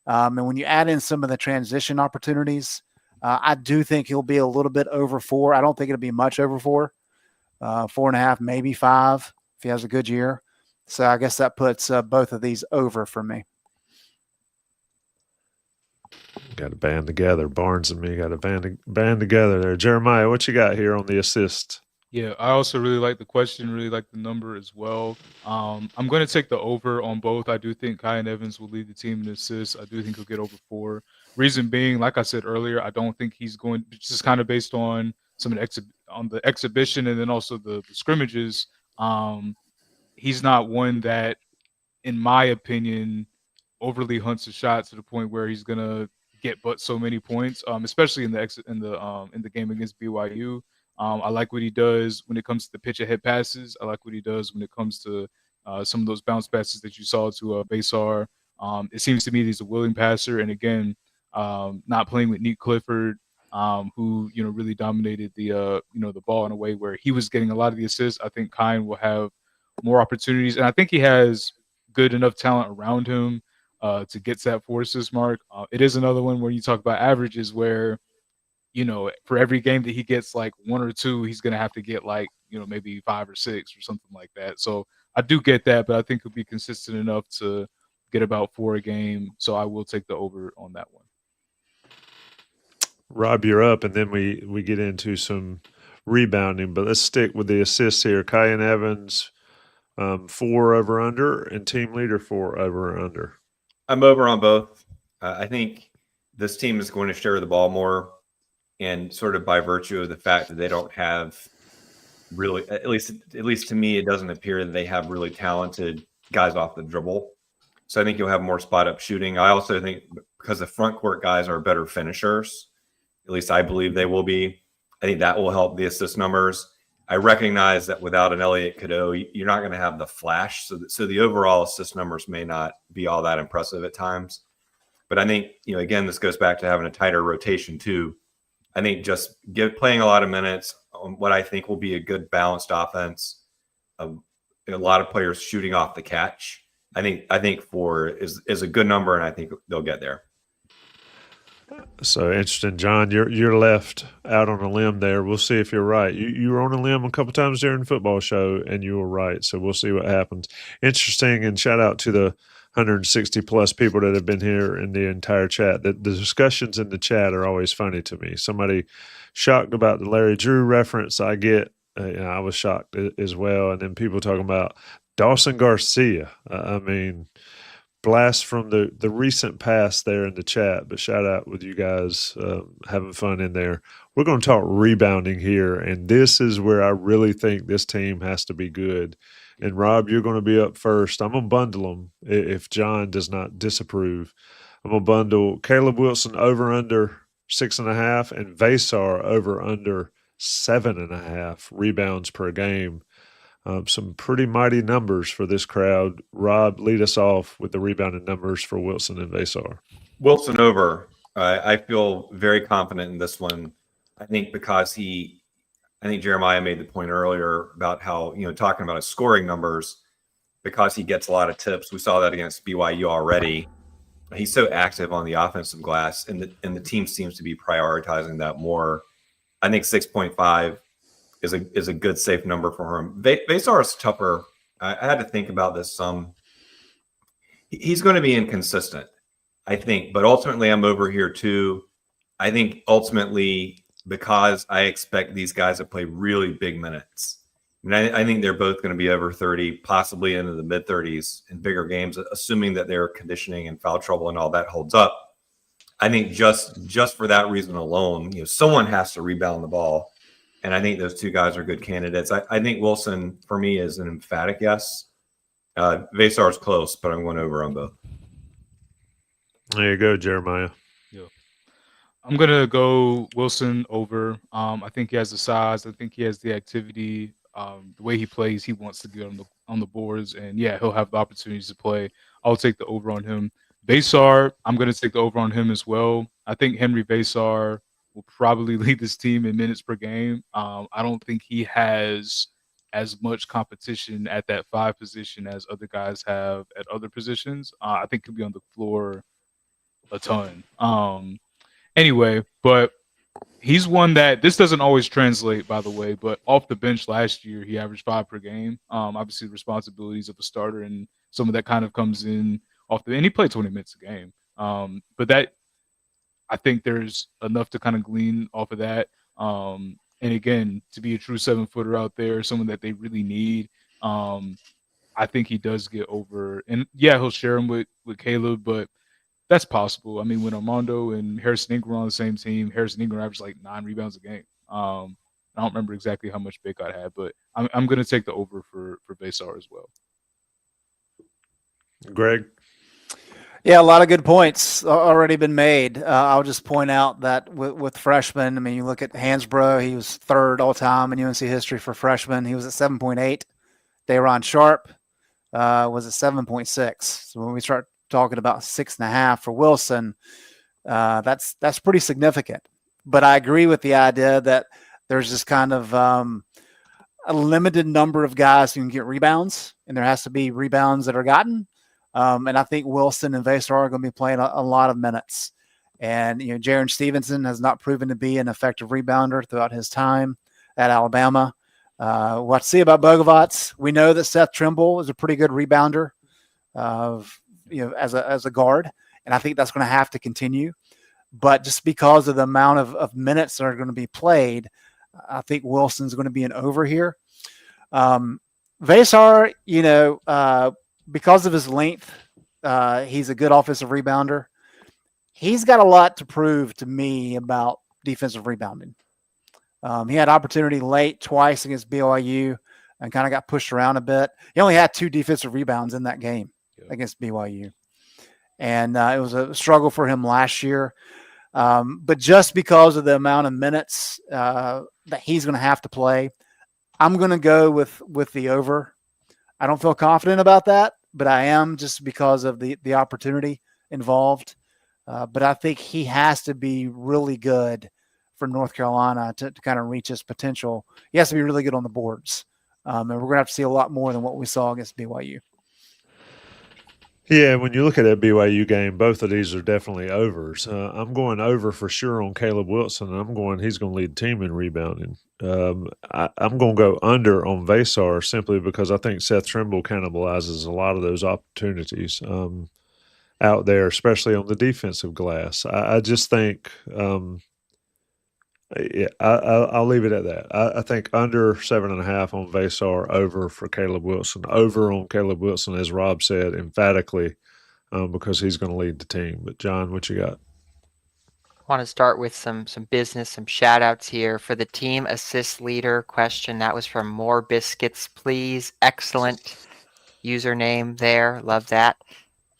Speaker 2: And when you add in some of the transition opportunities, I do think he'll be a little bit over 4. I don't think it'll be much over 4. 4.5, maybe 5 if he has a good year. So I guess that puts both of these over for me.
Speaker 1: Got to band together. Barnes and me got to band together there. Jeremiah, what you got here on the assist?
Speaker 4: Yeah, I also really like the question, really like the number as well. I'm going to take the over on both. I do think Kyan Evans will lead the team in assists. I do think he'll get over 4. Reason being, like I said earlier, I don't think he's going, just kind of based on some of the exhibition and then also the scrimmages. He's not one that, in my opinion, overly hunts a shot to the point where he's gonna get but so many points, especially in the game against BYU. I like what he does when it comes to the pitch ahead passes. I like what he does when it comes to some of those bounce passes that you saw to Veesaar. It seems to me that he's a willing passer, and again, not playing with Nick Clifford, who really dominated the the ball in a way where he was getting a lot of the assists. I think Kyan will have more opportunities, and I think he has good enough talent around him to get to that 4 assist mark. It is another one where you talk about averages where, for every game that he gets like 1 or 2, he's going to have to get like, maybe 5 or 6 or something like that. So I do get that, but I think he'll be consistent enough to get about 4 a game. So I will take the over on that one.
Speaker 1: Rob, you're up, and then we get into some rebounding, but let's stick with the assists here. Kyan Evans, 4 over under, and team leader 4 over under.
Speaker 3: I'm over on both. I think this team is going to share the ball more, and sort of by virtue of the fact that they don't have really, at least to me, it doesn't appear that they have really talented guys off the dribble. So I think you'll have more spot up shooting. I also think because the front court guys are better finishers, at least I believe they will be. I think that will help the assist numbers. I recognize that without an Elliott Cadeau, you're not going to have the flash. So the overall assist numbers may not be all that impressive at times. But I think, again, this goes back to having a tighter rotation too. I think just playing a lot of minutes on what I think will be a good balanced offense, a lot of players shooting off the catch. I think 4 is a good number, and I think they'll get there.
Speaker 1: So interesting, John. You're left out on a limb there. We'll see if you're right. You were on a limb a couple times during the football show, and you were right. So we'll see what happens. Interesting, and shout out to the 160 plus people that have been here in the entire chat. The discussions in the chat are always funny to me. Somebody shocked about the Larry Drew reference. I get, I was shocked as well. And then people talking about Dawson Garcia. I mean, blast from the recent past there in the chat, but shout out with you guys having fun in there. We're going to talk rebounding here, and this is where I really think this team has to be good. And Rob, you're going to be up first. I'm going to bundle them if John does not disapprove. I'm going to bundle Caleb Wilson over under 6.5 and Veesaar over under 7.5 rebounds per game. Some pretty mighty numbers for this crowd. Rob, lead us off with the rebounding numbers for Wilson and Veesaar.
Speaker 3: Wilson over. I feel very confident in this one. I think because I think Jeremiah made the point earlier about how, talking about his scoring numbers, because he gets a lot of tips. We saw that against BYU already. He's so active on the offensive glass, and the team seems to be prioritizing that more. I think 6.5 is a good safe number for him. Veesaar is tougher. I had to think about this some. He's going to be inconsistent, I think, but ultimately I'm over here too. I think ultimately, because I expect these guys to play really big minutes, And I think they're both going to be over 30, possibly into the mid 30s in bigger games, assuming that their conditioning and foul trouble and all that holds up. I think just for that reason alone, someone has to rebound the ball. And I think those two guys are good candidates. I think Wilson, for me, is an emphatic yes. Veesaar is close, but I'm going over on both.
Speaker 1: There you go, Jeremiah.
Speaker 4: I'm gonna go Wilson over. I think he has the size. I think he has the activity. The way he plays, he wants to get on the boards, and yeah, he'll have the opportunities to play. I'll take the over on him. Veesaar, I'm gonna take the over on him as well. I think Henry Veesaar will probably lead this team in minutes per game. I don't think he has as much competition at that 5 position as other guys have at other positions. I think he'll be on the floor a ton. Anyway, but he's one that this doesn't always translate, by the way, but off the bench last year, he averaged 5 per game. Obviously, the responsibilities of a starter and some of that kind of comes in off and he played 20 minutes a game. But that, I think there's enough to kind of glean off of that. And again, to be a true 7-footer out there, someone that they really need, I think he does get over. And yeah, he'll share him with Caleb, but that's possible. I mean, when Armando and Harrison Ingram were on the same team, Harrison Ingram averaged like 9 rebounds a game. I don't remember exactly how much Bacot had, but I'm going to take the over for Veesaar as well.
Speaker 1: Greg?
Speaker 2: Yeah, a lot of good points already been made. I'll just point out that with freshmen, I mean, you look at Hansbrough, he was 3rd all time in UNC history for freshmen. He was at 7.8. Day'Ron Sharp was at 7.6. So when we start talking about 6.5 for Wilson, that's pretty significant. But I agree with the idea that there's just kind of a limited number of guys who can get rebounds, and there has to be rebounds that are gotten. And I think Wilson and Veesaar are going to be playing a lot of minutes. And Jaron Stevenson has not proven to be an effective rebounder throughout his time at Alabama. What to see about Bogovats? We know that Seth Trimble is a pretty good rebounder. As a guard, and I think that's going to have to continue. But just because of the amount of minutes that are going to be played, I think Wilson's going to be an over here. Veesaar, because of his length, he's a good offensive rebounder. He's got a lot to prove to me about defensive rebounding. He had opportunity late twice against BYU and kind of got pushed around a bit. He only had 2 defensive rebounds in that game against BYU. And it was a struggle for him last year. But just because of the amount of minutes that he's going to have to play, I'm going to go with the over. I don't feel confident about that, but I am just because of the opportunity involved. But I think he has to be really good for North Carolina to kind of reach his potential. He has to be really good on the boards. And we're going to have to see a lot more than what we saw against BYU.
Speaker 1: Yeah, when you look at that BYU game, both of these are definitely overs. I'm going over for sure on Caleb Wilson, and he's going to lead the team in rebounding. I'm going to go under on Veesaar simply because I think Seth Trimble cannibalizes a lot of those opportunities out there, especially on the defensive glass. I just think I'll leave it at that. I think under 7.5 on Veesaar, over for Caleb Wilson. Over on Caleb Wilson, as Rob said, emphatically, because he's going to lead the team. But John, what you got?
Speaker 5: I want to start with some business, some shout outs here for the team assist leader question. That was from More Biscuits, Please. Excellent username there. Love that.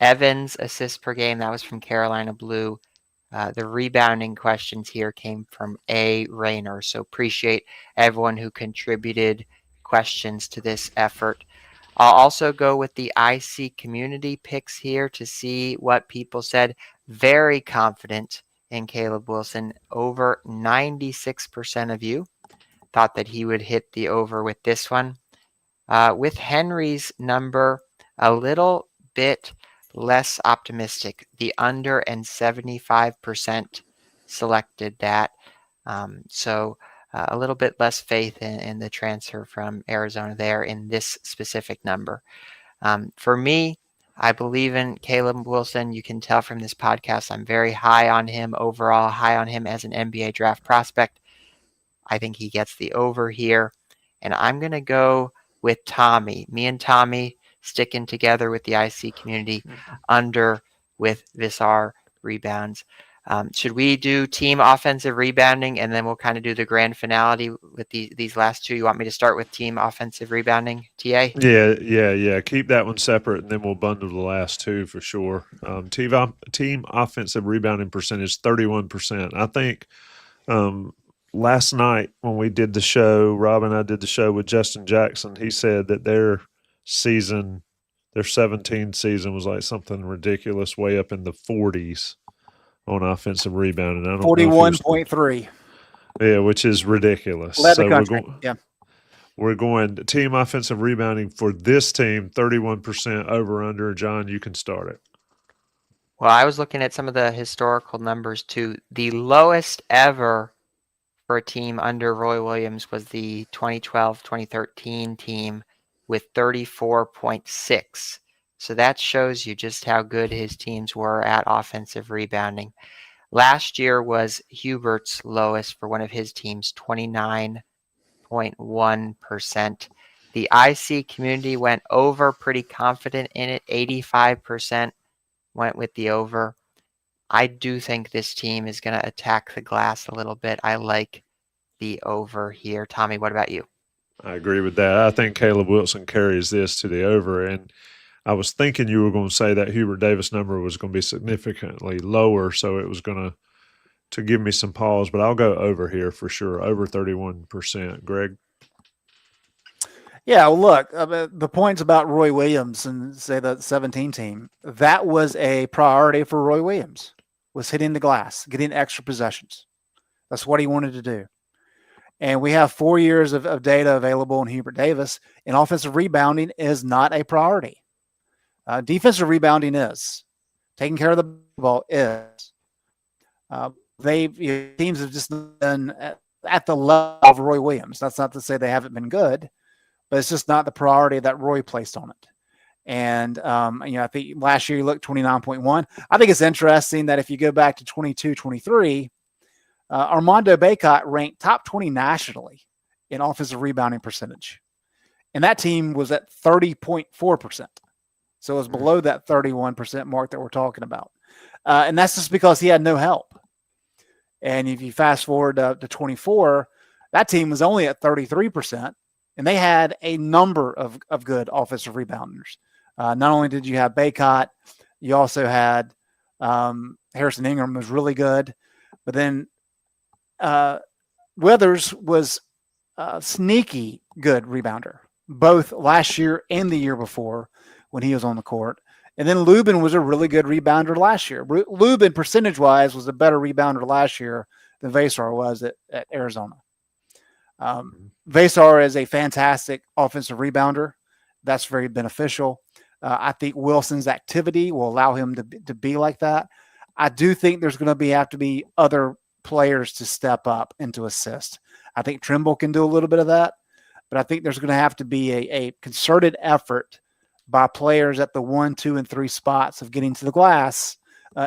Speaker 5: Evans assist per game. That was from Carolina Blue. The rebounding questions here came from A. Rayner. So appreciate everyone who contributed questions to this effort. I'll also go with the IC community picks here to see what people said. Very confident in Caleb Wilson. Over 96% of you thought that he would hit the over with this one. With Henry's number, a little bit less optimistic. The under and 75% selected that. So a little bit less faith in the transfer from Arizona there in this specific number. For me, I believe in Caleb Wilson. You can tell from this podcast, I'm very high on him overall, high on him as an NBA draft prospect. I think he gets the over here. and I'm going to go with Tommy. Me and Tommy sticking together with the IC community under with Veesaar rebounds. Should we do team offensive rebounding, and then we'll kind of do the grand finale with these last two? You want me to start with team offensive rebounding, TA?
Speaker 1: Yeah. Keep that one separate, and then we'll bundle the last two for sure. Team offensive rebounding percentage 31%. I think last night when we did the show, Rob and I did the show with Justin Jackson. He said that their 17 season was like something ridiculous, way up in the 40s on offensive rebounding. I don't know
Speaker 2: 41.3.
Speaker 1: Yeah, which is ridiculous.
Speaker 2: Led the country.
Speaker 1: We're going to team offensive rebounding for this team, 31% over under. John, you can start it.
Speaker 5: Well, I was looking at some of the historical numbers too. The lowest ever for a team under Roy Williams was the 2012-2013 team with 34.6. So that shows you just how good his teams were at offensive rebounding. Last year was Hubert's lowest for one of his teams, 29.1%. The IC community went over, pretty confident in it. 85% went with the over. I do think this team is going to attack the glass a little bit. I like the over here. Tommy, what about you?
Speaker 1: I agree with that. I think Caleb Wilson carries this to the over. And I was thinking you were going to say that Hubert Davis number was going to be significantly lower, so it was going to give me some pause. But I'll go over here for sure, over 31%. Greg?
Speaker 2: Yeah, well, look, the points about Roy Williams and say the 17 team, that was a priority for Roy Williams, was hitting the glass, getting extra possessions. That's what he wanted to do. And we have 4 years of data available in Hubert Davis, and offensive rebounding is not a priority. Defensive rebounding is. Taking care of the ball is. Teams have just been at the level of Roy Williams. That's not to say they haven't been good, but it's just not the priority that Roy placed on it. And, I think last year he looked 29.1. I think it's interesting that if you go back to 22-23, Armando Bacot ranked top 20 nationally in offensive rebounding percentage. And that team was at 30.4%. So it was below that 31% mark that we're talking about. And that's just because he had no help. And if you fast forward to 24, that team was only at 33%. And they had a number of good offensive rebounders. Not only did you have Bacot, you also had Harrison Ingram was really good. But then Weathers was a sneaky good rebounder, both last year and the year before when he was on the court. And then Lubin was a really good rebounder last year. Lubin, percentage-wise, was a better rebounder last year than Veesaar was at Arizona. Veesaar is a fantastic offensive rebounder. That's very beneficial. I think Wilson's activity will allow him to be like that. I do think there's going to have to be other players to step up and to assist. I think Trimble can do a little bit of that, but I think there's going to have to be a concerted effort by players at the 1, 2, and 3 spots of getting to the glass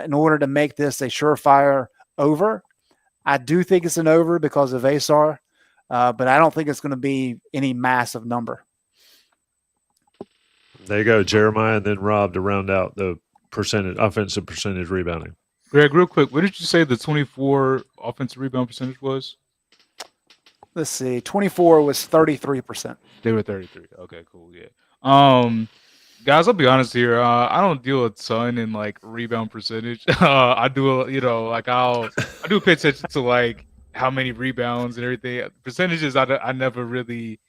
Speaker 2: in order to make this a surefire over. I do think it's an over because of Veesaar, but I don't think it's going to be any massive number.
Speaker 1: There you go, Jeremiah, and then Rob to round out the offensive percentage rebounding.
Speaker 4: Greg, real quick, what did you say the 24 offensive rebound percentage was?
Speaker 2: Let's see, 24 was 33%.
Speaker 4: They were 33. Okay, cool. Yeah. Guys, I'll be honest here. I don't deal a ton in like rebound percentage. I do, I do pay attention to like how many rebounds and everything. Percentages, I never really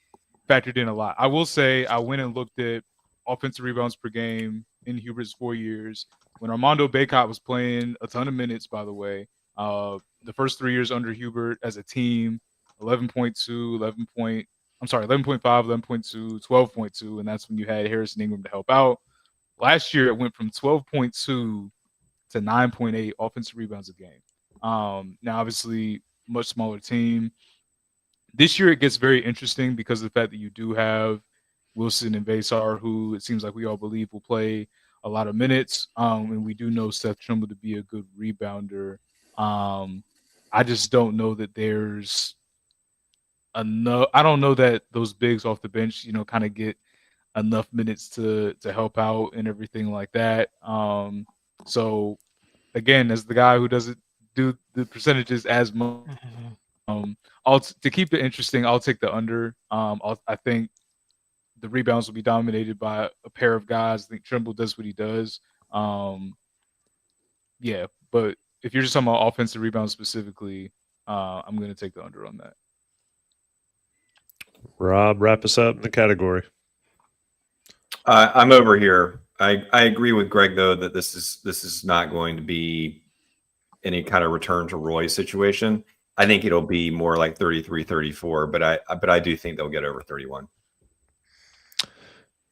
Speaker 4: factored in a lot. I will say I went and looked at offensive rebounds per game in Hubert's 4 years. When Armando Bacot was playing a ton of minutes, by the way, the first 3 years under Hubert as a team, 11.2, 11.5, 11.2, 12.2, and that's when you had Harrison Ingram to help out. Last year, it went from 12.2 to 9.8 offensive rebounds a game. Now, obviously, much smaller team. This year, it gets very interesting because of the fact that you do have Wilson and Veesaar, who it seems like we all believe will play a lot of minutes. And we do know Seth Trimble to be a good rebounder. I just don't know that there's enough. I don't know that those bigs off the bench, kind of get enough minutes to help out and everything like that. So again, as the guy who doesn't do the percentages as much, to keep it interesting, I'll take the under. I think the rebounds will be dominated by a pair of guys. I think Trimble does what he does. Yeah, but if you're just talking about offensive rebounds specifically, I'm going to take the under on that.
Speaker 1: Rob, wrap us up in the category.
Speaker 3: I'm over here. I agree with Greg though that this is not going to be any kind of return to Roy situation. I think it'll be more like 33-34, but I do think they'll get over 31.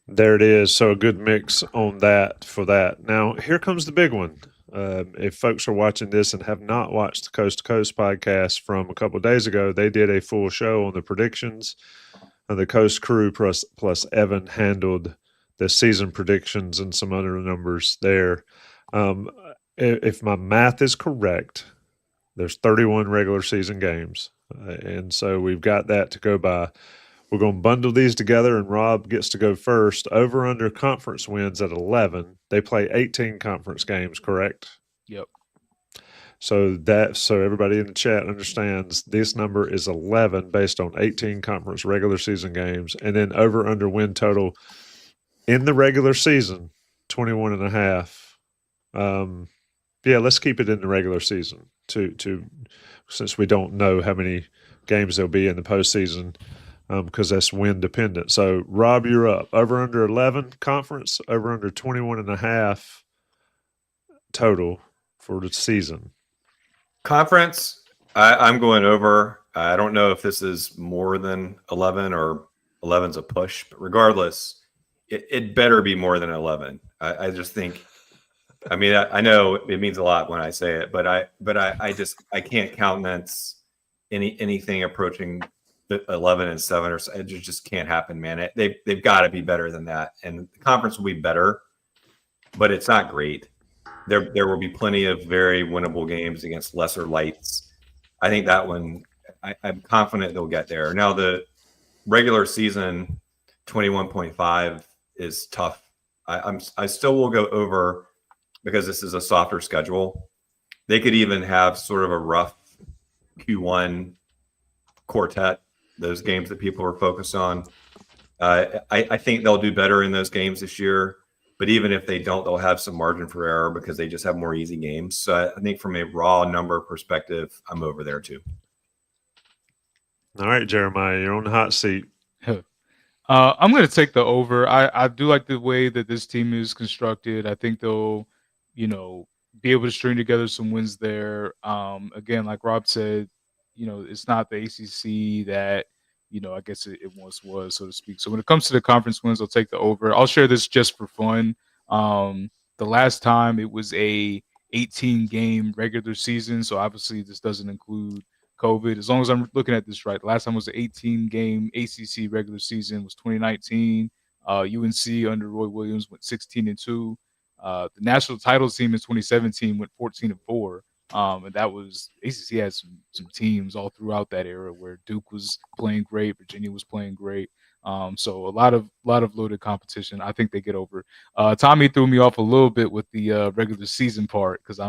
Speaker 1: There it is. So a good mix on that for that. Now, here comes the big one. If folks are watching this and have not watched the Coast to Coast podcast from a couple of days ago, they did a full show on the predictions. The Coast crew plus Evan handled the season predictions and some other numbers there. If my math is correct, there's 31 regular season games. And so we've got that to go by. We're going to bundle these together, and Rob gets to go first. Over under conference wins at 11. They play 18 conference games, correct?
Speaker 4: Yep.
Speaker 1: So everybody in the chat understands this number is 11 based on 18 conference regular season games, and then over under win total in the regular season 21.5. Yeah, let's keep it in the regular season to since we don't know how many games there'll be in the postseason. Because that's win dependent. So, Rob, you're up. Over under 11 conference, over under 21.5 total for the season.
Speaker 3: Conference, I'm going over. I don't know if this is more than 11 or 11's a push, but regardless, it better be more than 11. I just think, I mean, I know it means a lot when I say it, but I can't countenance anything approaching 11-7 or so. It just can't happen, man. They've got to be better than that, and the conference will be better, but it's not great. There will be plenty of very winnable games against lesser lights. I think that one, I'm confident they'll get there. Now the regular season 21.5 is tough. I still will go over because this is a softer schedule. They could even have sort of a rough Q1 quartet. Those games that people are focused on. I think they'll do better in those games this year, but even if they don't, they'll have some margin for error because they just have more easy games. So I think from a raw number perspective, I'm over there too.
Speaker 1: All right, Jeremiah, you're on the hot seat.
Speaker 4: I'm going to take the over. I do like the way that this team is constructed. I think they'll, be able to string together some wins there. Again, like Rob said, it's not the ACC that, I guess it once was, so to speak. So when it comes to the conference wins, I'll take the over. I'll share this just for fun. The last time it was a 18-game regular season, so obviously this doesn't include COVID. As long as I'm looking at this right, the last time was an 18-game ACC regular season was 2019. UNC under Roy Williams went 16-2. The national title team in 2017 went 14-4. And that was ACC had some teams all throughout that era where Duke was playing great, Virginia was playing great. So a lot of loaded competition. I think they get over. Tommy threw me off a little bit with the regular season part because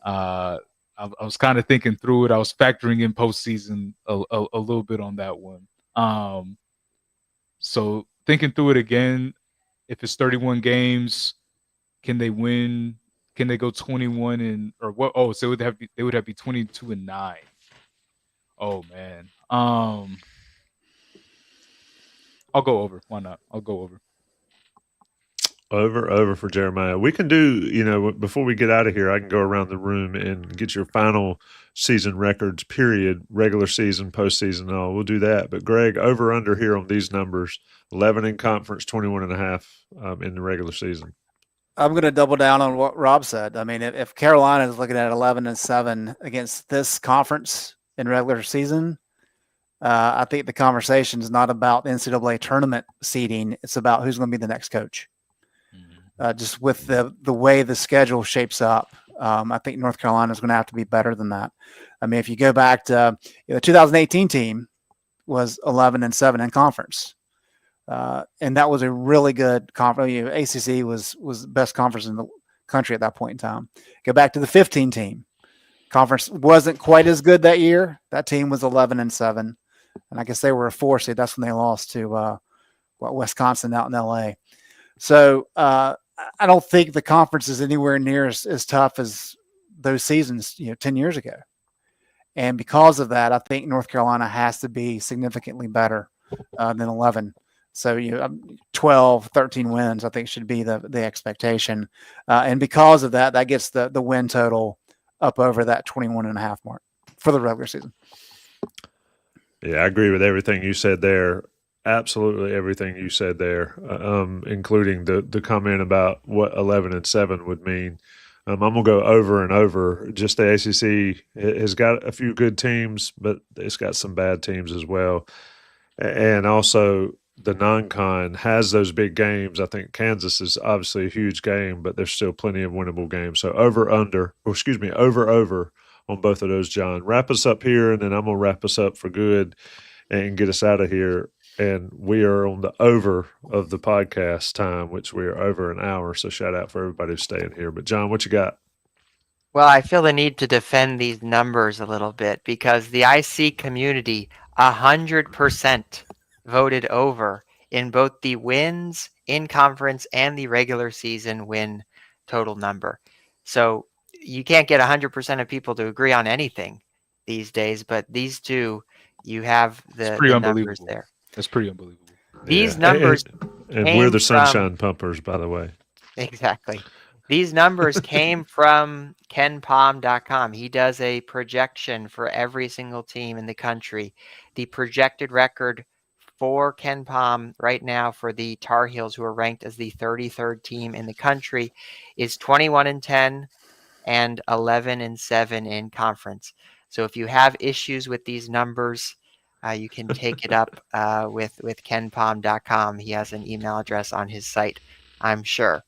Speaker 4: I was kind of thinking through it. I was factoring in postseason a little bit on that one. So thinking through it again, if it's 31 games, can they win? Can they go 21 or what? Oh, so they would have to be 22-9. Oh man. I'll go over. Why not? I'll go over.
Speaker 1: Over for Jeremiah. We can do, before we get out of here, I can go around the room and get your final season records, period, regular season, postseason, all. We'll do that. But Greg, over under here on these numbers, 11 in conference, 21.5 in the regular season.
Speaker 2: I'm going to double down on what Rob said. I mean, if Carolina is looking at 11-7 against this conference in regular season, I think the conversation is not about NCAA tournament seeding. It's about who's going to be the next coach. Just with the way the schedule shapes up, I think North Carolina is going to have to be better than that. I mean, if you go back to the 2018 team, was 11-7 in conference. And that was a really good conference. ACC was the best conference in the country at that point in time. Go back to the 15 team. Conference wasn't quite as good that year. That team was 11-7. And I guess they were a 4 seed. That's when they lost to Wisconsin out in LA. So I don't think the conference is anywhere near as tough as those seasons, 10 years ago. And because of that, I think North Carolina has to be significantly better than 11. So 12, 13 wins, I think, should be the expectation. And because of that, that gets the win total up over that 21.5 mark for the regular season.
Speaker 1: Yeah, I agree with everything you said there. Absolutely everything you said there, including the comment about what 11-7 would mean. I'm going to go over and over. Just the ACC has got a few good teams, but it's got some bad teams as well. And also the non-con has those big games. I think Kansas is obviously a huge game, but there's still plenty of winnable games. So over on both of those, John. Wrap us up here, and then I'm going to wrap us up for good and get us out of here. And we are on the over of the podcast time, which we are over an hour. So shout out for everybody who's staying here. But John, what you got?
Speaker 5: Well, I feel the need to defend these numbers a little bit because the IC community 100% voted over in both the wins in conference and the regular season win total number. So you can't get 100% of people to agree on anything these days, but these two, you have the numbers there.
Speaker 4: That's pretty unbelievable.
Speaker 5: These numbers
Speaker 1: and we're the Sunshine Pumpers, by the way.
Speaker 5: Exactly. These numbers came from KenPom.com. He does a projection for every single team in the country. The projected record for KenPom right now for the Tar Heels, who are ranked as the 33rd team in the country, is 21-10 and 11-7 in conference. So if you have issues with these numbers, you can take it up with KenPom.com. He has an email address on his site, I'm sure.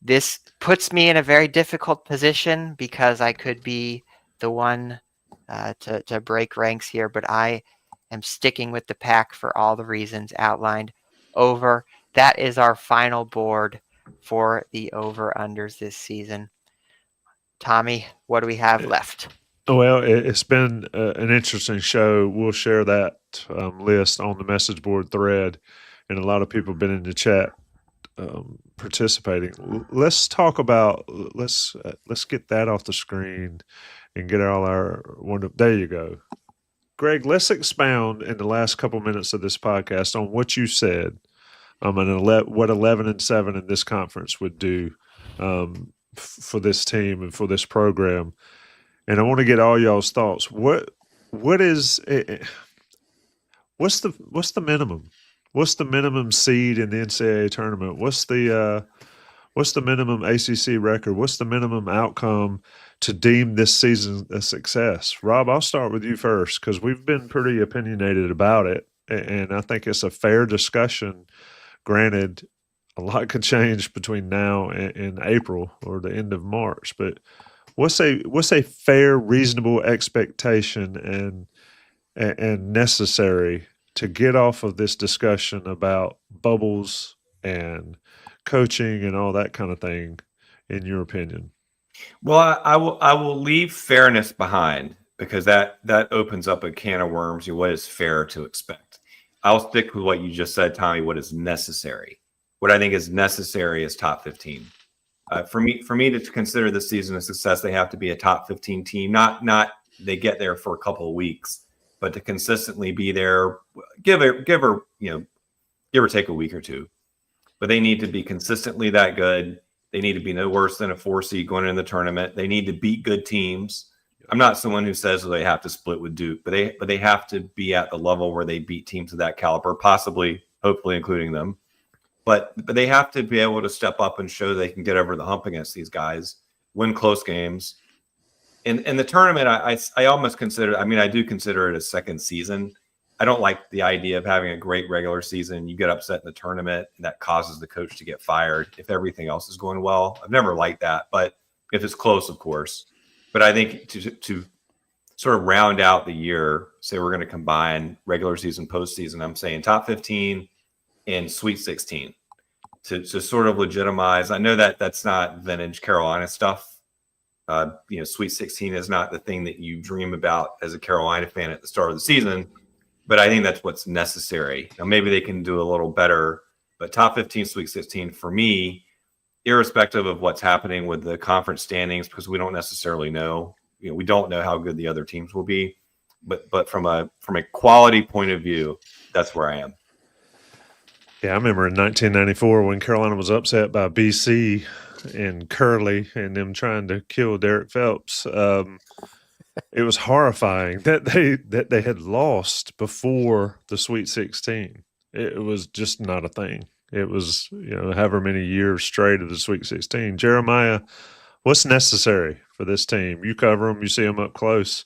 Speaker 5: This puts me in a very difficult position because I could be the one to break ranks here, but I am sticking with the pack for all the reasons outlined. Over. That is our final board for the over-unders this season. Tommy, what do we have left?
Speaker 1: Well, it's been an interesting show. We'll share that list on the message board thread, and a lot of people have been in the chat participating. Let's talk about let's get that off the screen and get all our wonderful. There you go, Greg. Let's expound in the last couple minutes of this podcast on what you said. And what 11-7 in this conference would do for this team and for this program. And I want to get all y'all's thoughts. What is it? What's the minimum? What's the minimum seed in the NCAA tournament? What's the minimum ACC record? What's the minimum outcome to deem this season a success? Rob, I'll start with you first because we've been pretty opinionated about it, and I think it's a fair discussion. Granted, a lot could change between now and April or the end of March, but what's a fair, reasonable expectation and necessary to get off of this discussion about bubbles and coaching and all that kind of thing, in your opinion?
Speaker 3: Well, I will leave fairness behind because that opens up a can of worms. What is fair to expect? I'll stick with what you just said, Tommy. What is necessary? What I think is necessary is top 15. For me to consider this season a success, they have to be a top 15 team. Not they get there for a couple of weeks, but to consistently be there, give or take a week or two. But they need to be consistently that good. They need to be no worse than a 4 seed going into the tournament. They need to beat good teams. I'm not someone who says they have to split with Duke, but they have to be at the level where they beat teams of that caliber, possibly, hopefully, including them. But they have to be able to step up and show they can get over the hump against these guys, win close games. In the tournament, I almost consider. I mean, I do consider it a second season. I don't like the idea of having a great regular season. You get upset in the tournament, and that causes the coach to get fired if everything else is going well. I've never liked that, but if it's close, of course. But I think to sort of round out the year, say we're going to combine regular season, postseason, I'm saying top 15 and Sweet 16 to sort of legitimize. I know that that's not vintage Carolina stuff. Sweet 16 is not the thing that you dream about as a Carolina fan at the start of the season, but I think that's what's necessary. Now, maybe they can do a little better, but top 15, Sweet 16 for me, irrespective of what's happening with the conference standings, because we don't necessarily know. We don't know how good the other teams will be, but from a quality point of view, that's where I am.
Speaker 1: Yeah, I remember in 1994 when Carolina was upset by BC and Curley and them trying to kill Derek Phelps. It was horrifying that they had lost before the Sweet 16. It was just not a thing. It was, however many years straight of the Sweet 16. Jeremiah, what's necessary for this team? You cover them, you see them up close,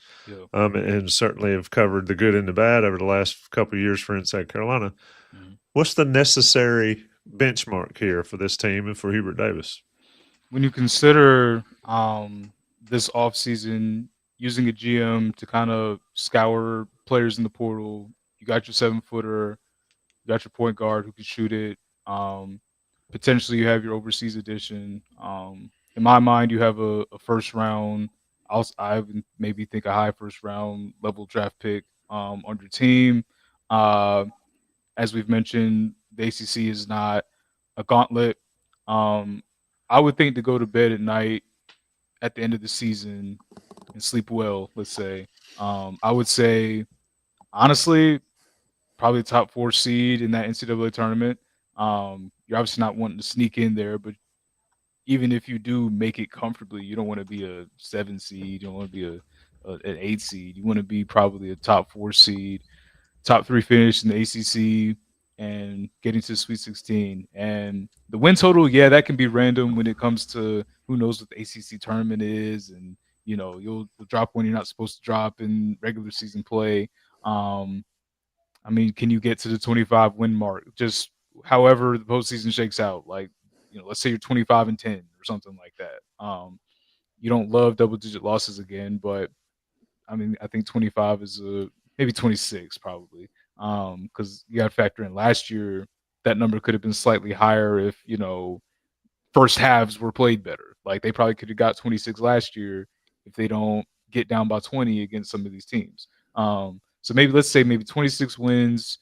Speaker 1: and certainly have covered the good and the bad over the last couple of years for Inside Carolina. Mm-hmm. What's the necessary benchmark here for this team and for Hubert Davis?
Speaker 4: When you consider this offseason, using a GM to kind of scour players in the portal, you got your 7-footer, you got your point guard who can shoot it. Potentially you have your overseas edition. In my mind, you have a first round. I would maybe think a high first round level draft pick on your team. As we've mentioned, the ACC is not a gauntlet. I would think to go to bed at night at the end of the season and sleep well, let's say. I would say, honestly, probably the top 4 seed in that NCAA tournament. You're obviously not wanting to sneak in there, but even if you do make it comfortably, you don't want to be a 7 seed. You don't want to be an 8 seed. You want to be probably a top 4 seed, top 3 finish in the ACC, and getting to the Sweet 16. And the win total, yeah, that can be random when it comes to who knows what the ACC tournament is, and you'll drop when you're not supposed to drop in regular season play. I mean, can you get to the 25 win mark? Just however the postseason shakes out, like, let's say you're 25-10 or something like that. You don't love double-digit losses again, but I mean, I think 25 is maybe 26 probably, because you got to factor in last year that number could have been slightly higher if first halves were played better. Like they probably could have got 26 last year if they don't get down by 20 against some of these teams. So maybe let's say 26 wins,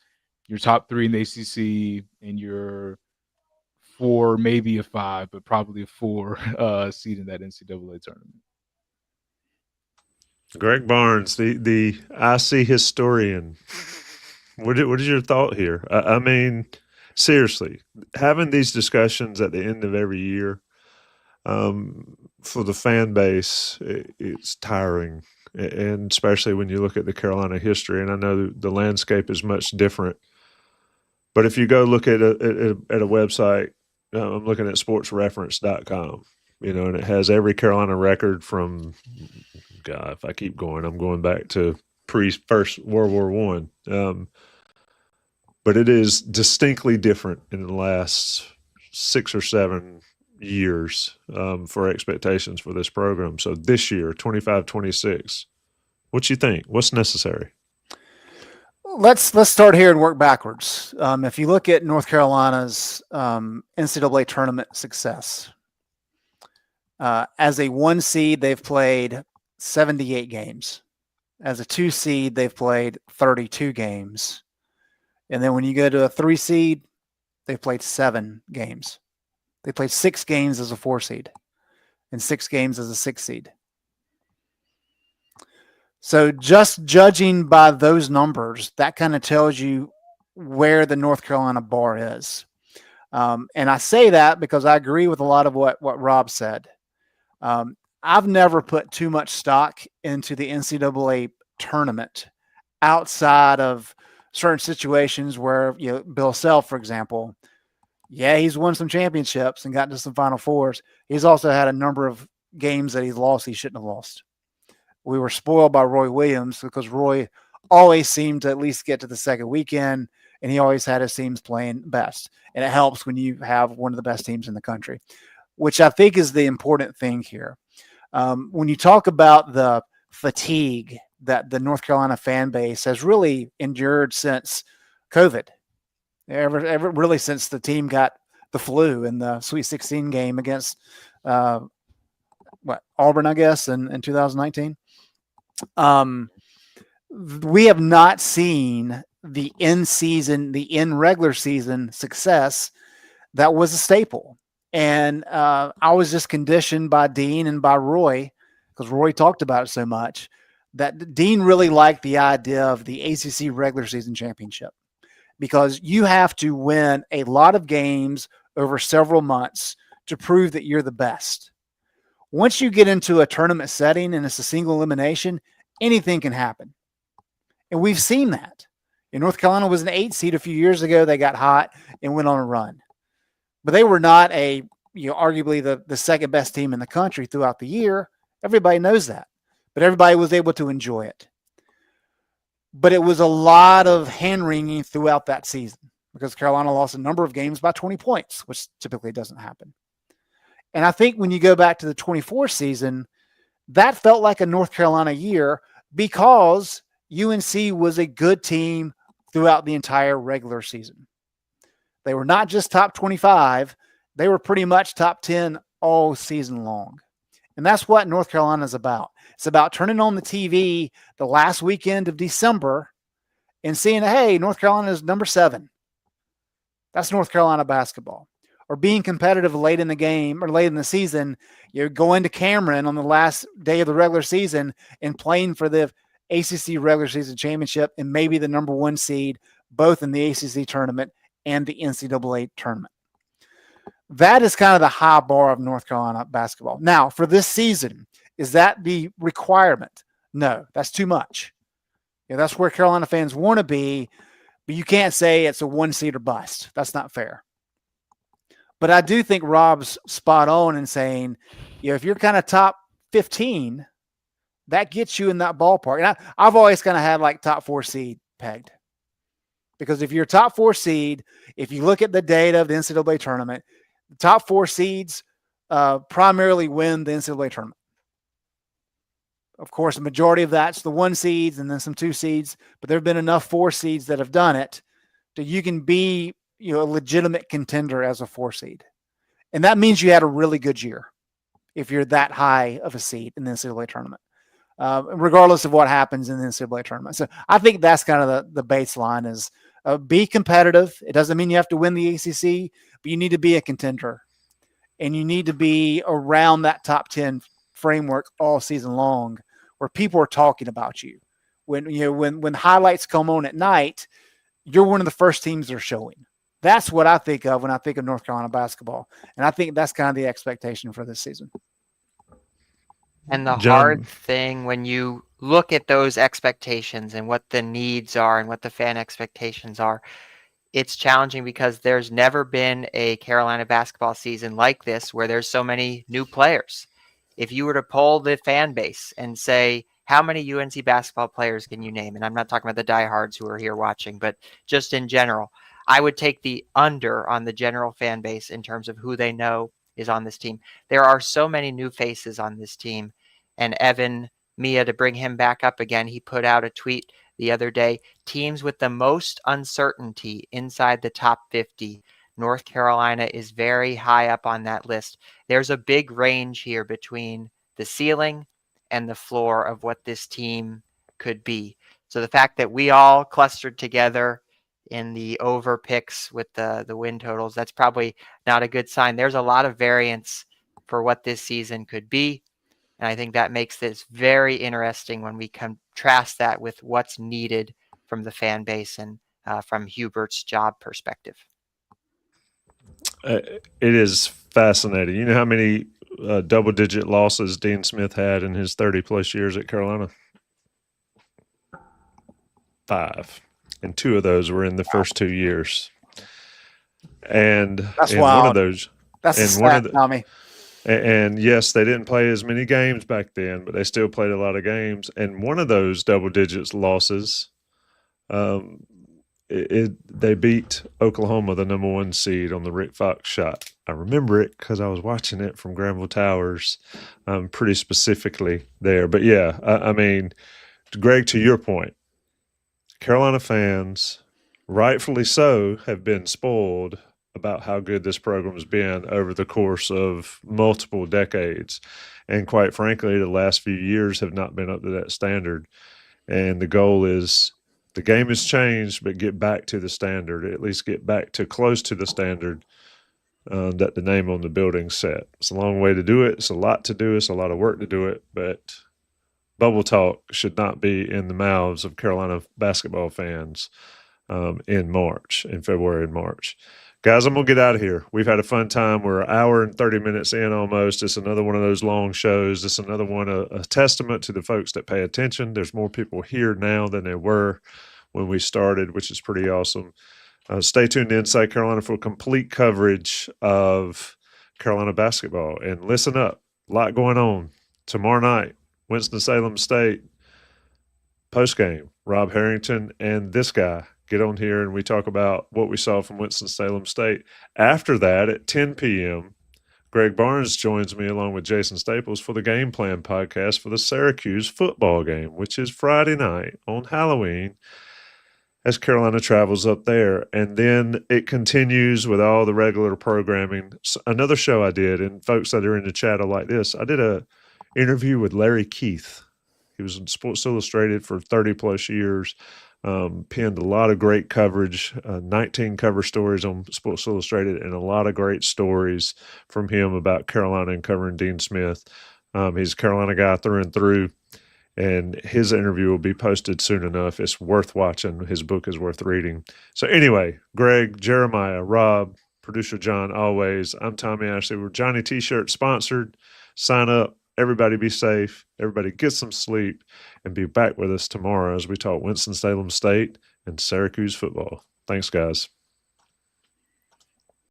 Speaker 4: your top 3 in the ACC, and your 4, maybe a 5, but probably a 4 seed in that NCAA tournament.
Speaker 1: Greg Barnes, the IC historian. What is your thought here? I mean, seriously, having these discussions at the end of every year for the fan base, it's tiring, and especially when you look at the Carolina history. And I know the landscape is much different, but if you go look at a website, I'm looking at sportsreference.com, and it has every Carolina record from, God, if I keep going, I'm going back to pre-First World War I. But it is distinctly different in the last 6 or 7 years for expectations for this program. So this year, 25-26, what you think? What's necessary?
Speaker 2: Let's start here and work backwards. If you look at North Carolina's NCAA tournament success, as a 1 seed, they've played 78 games. As a 2 seed, they've played 32 games. And then when you go to a 3 seed, they've played 7 games. They played 6 games as a 4 seed and 6 games as a 6 seed. So just judging by those numbers, that kind of tells you where the North Carolina bar is. And I say that because I agree with a lot of what Rob said. I've never put too much stock into the NCAA tournament outside of certain situations where, Bill Self, for example, he's won some championships and gotten to some Final Fours. He's also had a number of games that he's lost he shouldn't have lost. We were spoiled by Roy Williams because Roy always seemed to at least get to the second weekend, and he always had his teams playing best. And it helps when you have one of the best teams in the country, which I think is the important thing here. When you talk about the fatigue that the North Carolina fan base has really endured since COVID. Ever really since the team got the flu in the Sweet 16 game against Auburn, I guess, in 2019. We have not seen the in regular season success that was a staple. And I was just conditioned by Dean and by Roy, because Roy talked about it so much, that Dean really liked the idea of the ACC regular season championship, because you have to win a lot of games over several months to prove that you're the best. Once you get into a tournament setting and it's a single elimination, anything can happen. And we've seen that. And North Carolina was an 8 seed a few years ago. They got hot and went on a run. But they were not arguably the second best team in the country throughout the year. Everybody knows that. But everybody was able to enjoy it. But it was a lot of hand-wringing throughout that season because Carolina lost a number of games by 20 points, which typically doesn't happen. And I think when you go back to the 24 season, that felt like a North Carolina year because UNC was a good team throughout the entire regular season. They were not just top 25. They were pretty much top 10 all season long. And that's what North Carolina is about. It's about turning on the TV the last weekend of December and seeing, hey, North Carolina is number 7. That's North Carolina basketball. Or being competitive late in the game or late in the season, you're going to Cameron on the last day of the regular season and playing for the ACC regular season championship and maybe the number 1 seed, both in the ACC tournament and the NCAA tournament. That is kind of the high bar of North Carolina basketball. Now, for this season, is that the requirement? No, that's too much. That's where Carolina fans want to be, but you can't say it's a 1 seed or bust. That's not fair. But I do think Rob's spot on in saying, if you're kind of top 15, that gets you in that ballpark. And I've always kind of had like top 4 seed pegged. Because if you're top 4 seed, if you look at the data of the NCAA tournament, the top 4 seeds primarily win the NCAA tournament. Of course, the majority of that's the 1 seeds and then some 2 seeds, but there have been enough 4 seeds that have done it that you can be a legitimate contender as a 4 seed. And that means you had a really good year if you're that high of a seed in the NCAA tournament, regardless of what happens in the NCAA tournament. So I think that's kind of the baseline is be competitive. It doesn't mean you have to win the ACC, but you need to be a contender. And you need to be around that top 10 framework all season long where people are talking about you. When highlights come on at night, you're one of the first teams they're showing. That's what I think of when I think of North Carolina basketball. And I think that's kind of the expectation for this season.
Speaker 5: And the hard thing when you look at those expectations and what the needs are and what the fan expectations are, it's challenging because there's never been a Carolina basketball season like this where there's so many new players. If you were to poll the fan base and say, how many UNC basketball players can you name? And I'm not talking about the diehards who are here watching, but just in general, I would take the under on the general fan base in terms of who they know is on this team. There are so many new faces on this team. And Evan Mia, to bring him back up again, he put out a tweet the other day, teams with the most uncertainty inside the top 50. North Carolina is very high up on that list. There's a big range here between the ceiling and the floor of what this team could be. So the fact that we all clustered together in the over picks with the win totals, that's probably not a good sign. There's a lot of variance for what this season could be. And I think that makes this very interesting when we contrast that with what's needed from the fan base and from Hubert's job perspective.
Speaker 1: It is fascinating. You know how many double-digit losses Dean Smith had in his 30-plus years at Carolina? 5. And 2 of those were in the first 2 years. And
Speaker 2: that's
Speaker 1: wild. One of those,
Speaker 2: that's a stat, Tommy.
Speaker 1: And yes, they didn't play as many games back then, but they still played a lot of games. And one of those double digits losses, they beat Oklahoma, the number 1 seed, on the Rick Fox shot. I remember it because I was watching it from Granville Towers pretty specifically there. But yeah, I mean, Greg, to your point, Carolina fans, rightfully so, have been spoiled about how good this program has been over the course of multiple decades. And quite frankly, the last few years have not been up to that standard. And the goal is the game has changed, but get back to the standard, at least get back to close to the standard that the name on the building set. It's a long way to do it. It's a lot to do. It's a lot of work to do it. But bubble talk should not be in the mouths of Carolina basketball fans in February and March. Guys, I'm going to get out of here. We've had a fun time. We're an hour and 30 minutes in almost. It's another one of those long shows. It's another one, a testament to the folks that pay attention. There's more people here now than there were when we started, which is pretty awesome. Stay tuned to Inside Carolina for complete coverage of Carolina basketball. And listen up, a lot going on. Tomorrow night, Winston-Salem State, postgame, Rob Harrington and this guy get on here and we talk about what we saw from Winston-Salem State. After that, at 10 p.m., Greg Barnes joins me along with Jason Staples for the Game Plan podcast for the Syracuse football game, which is Friday night on Halloween as Carolina travels up there. And then it continues with all the regular programming. So another show I did, and folks that are in the chat are like this, I did a interview with Larry Keith. He was in Sports Illustrated for 30-plus years. Penned a lot of great coverage, 19 cover stories on Sports Illustrated, and a lot of great stories from him about Carolina and covering Dean Smith. He's a Carolina guy through and through, and his interview will be posted soon enough. It's worth watching. His book is worth reading. So anyway, Greg, Jeremiah, Rob, producer John, always. I'm Tommy Ashley. We're Johnny T-shirt sponsored. Sign up. Everybody be safe. Everybody get some sleep and be back with us tomorrow as we talk Winston-Salem State and Syracuse football. Thanks, guys.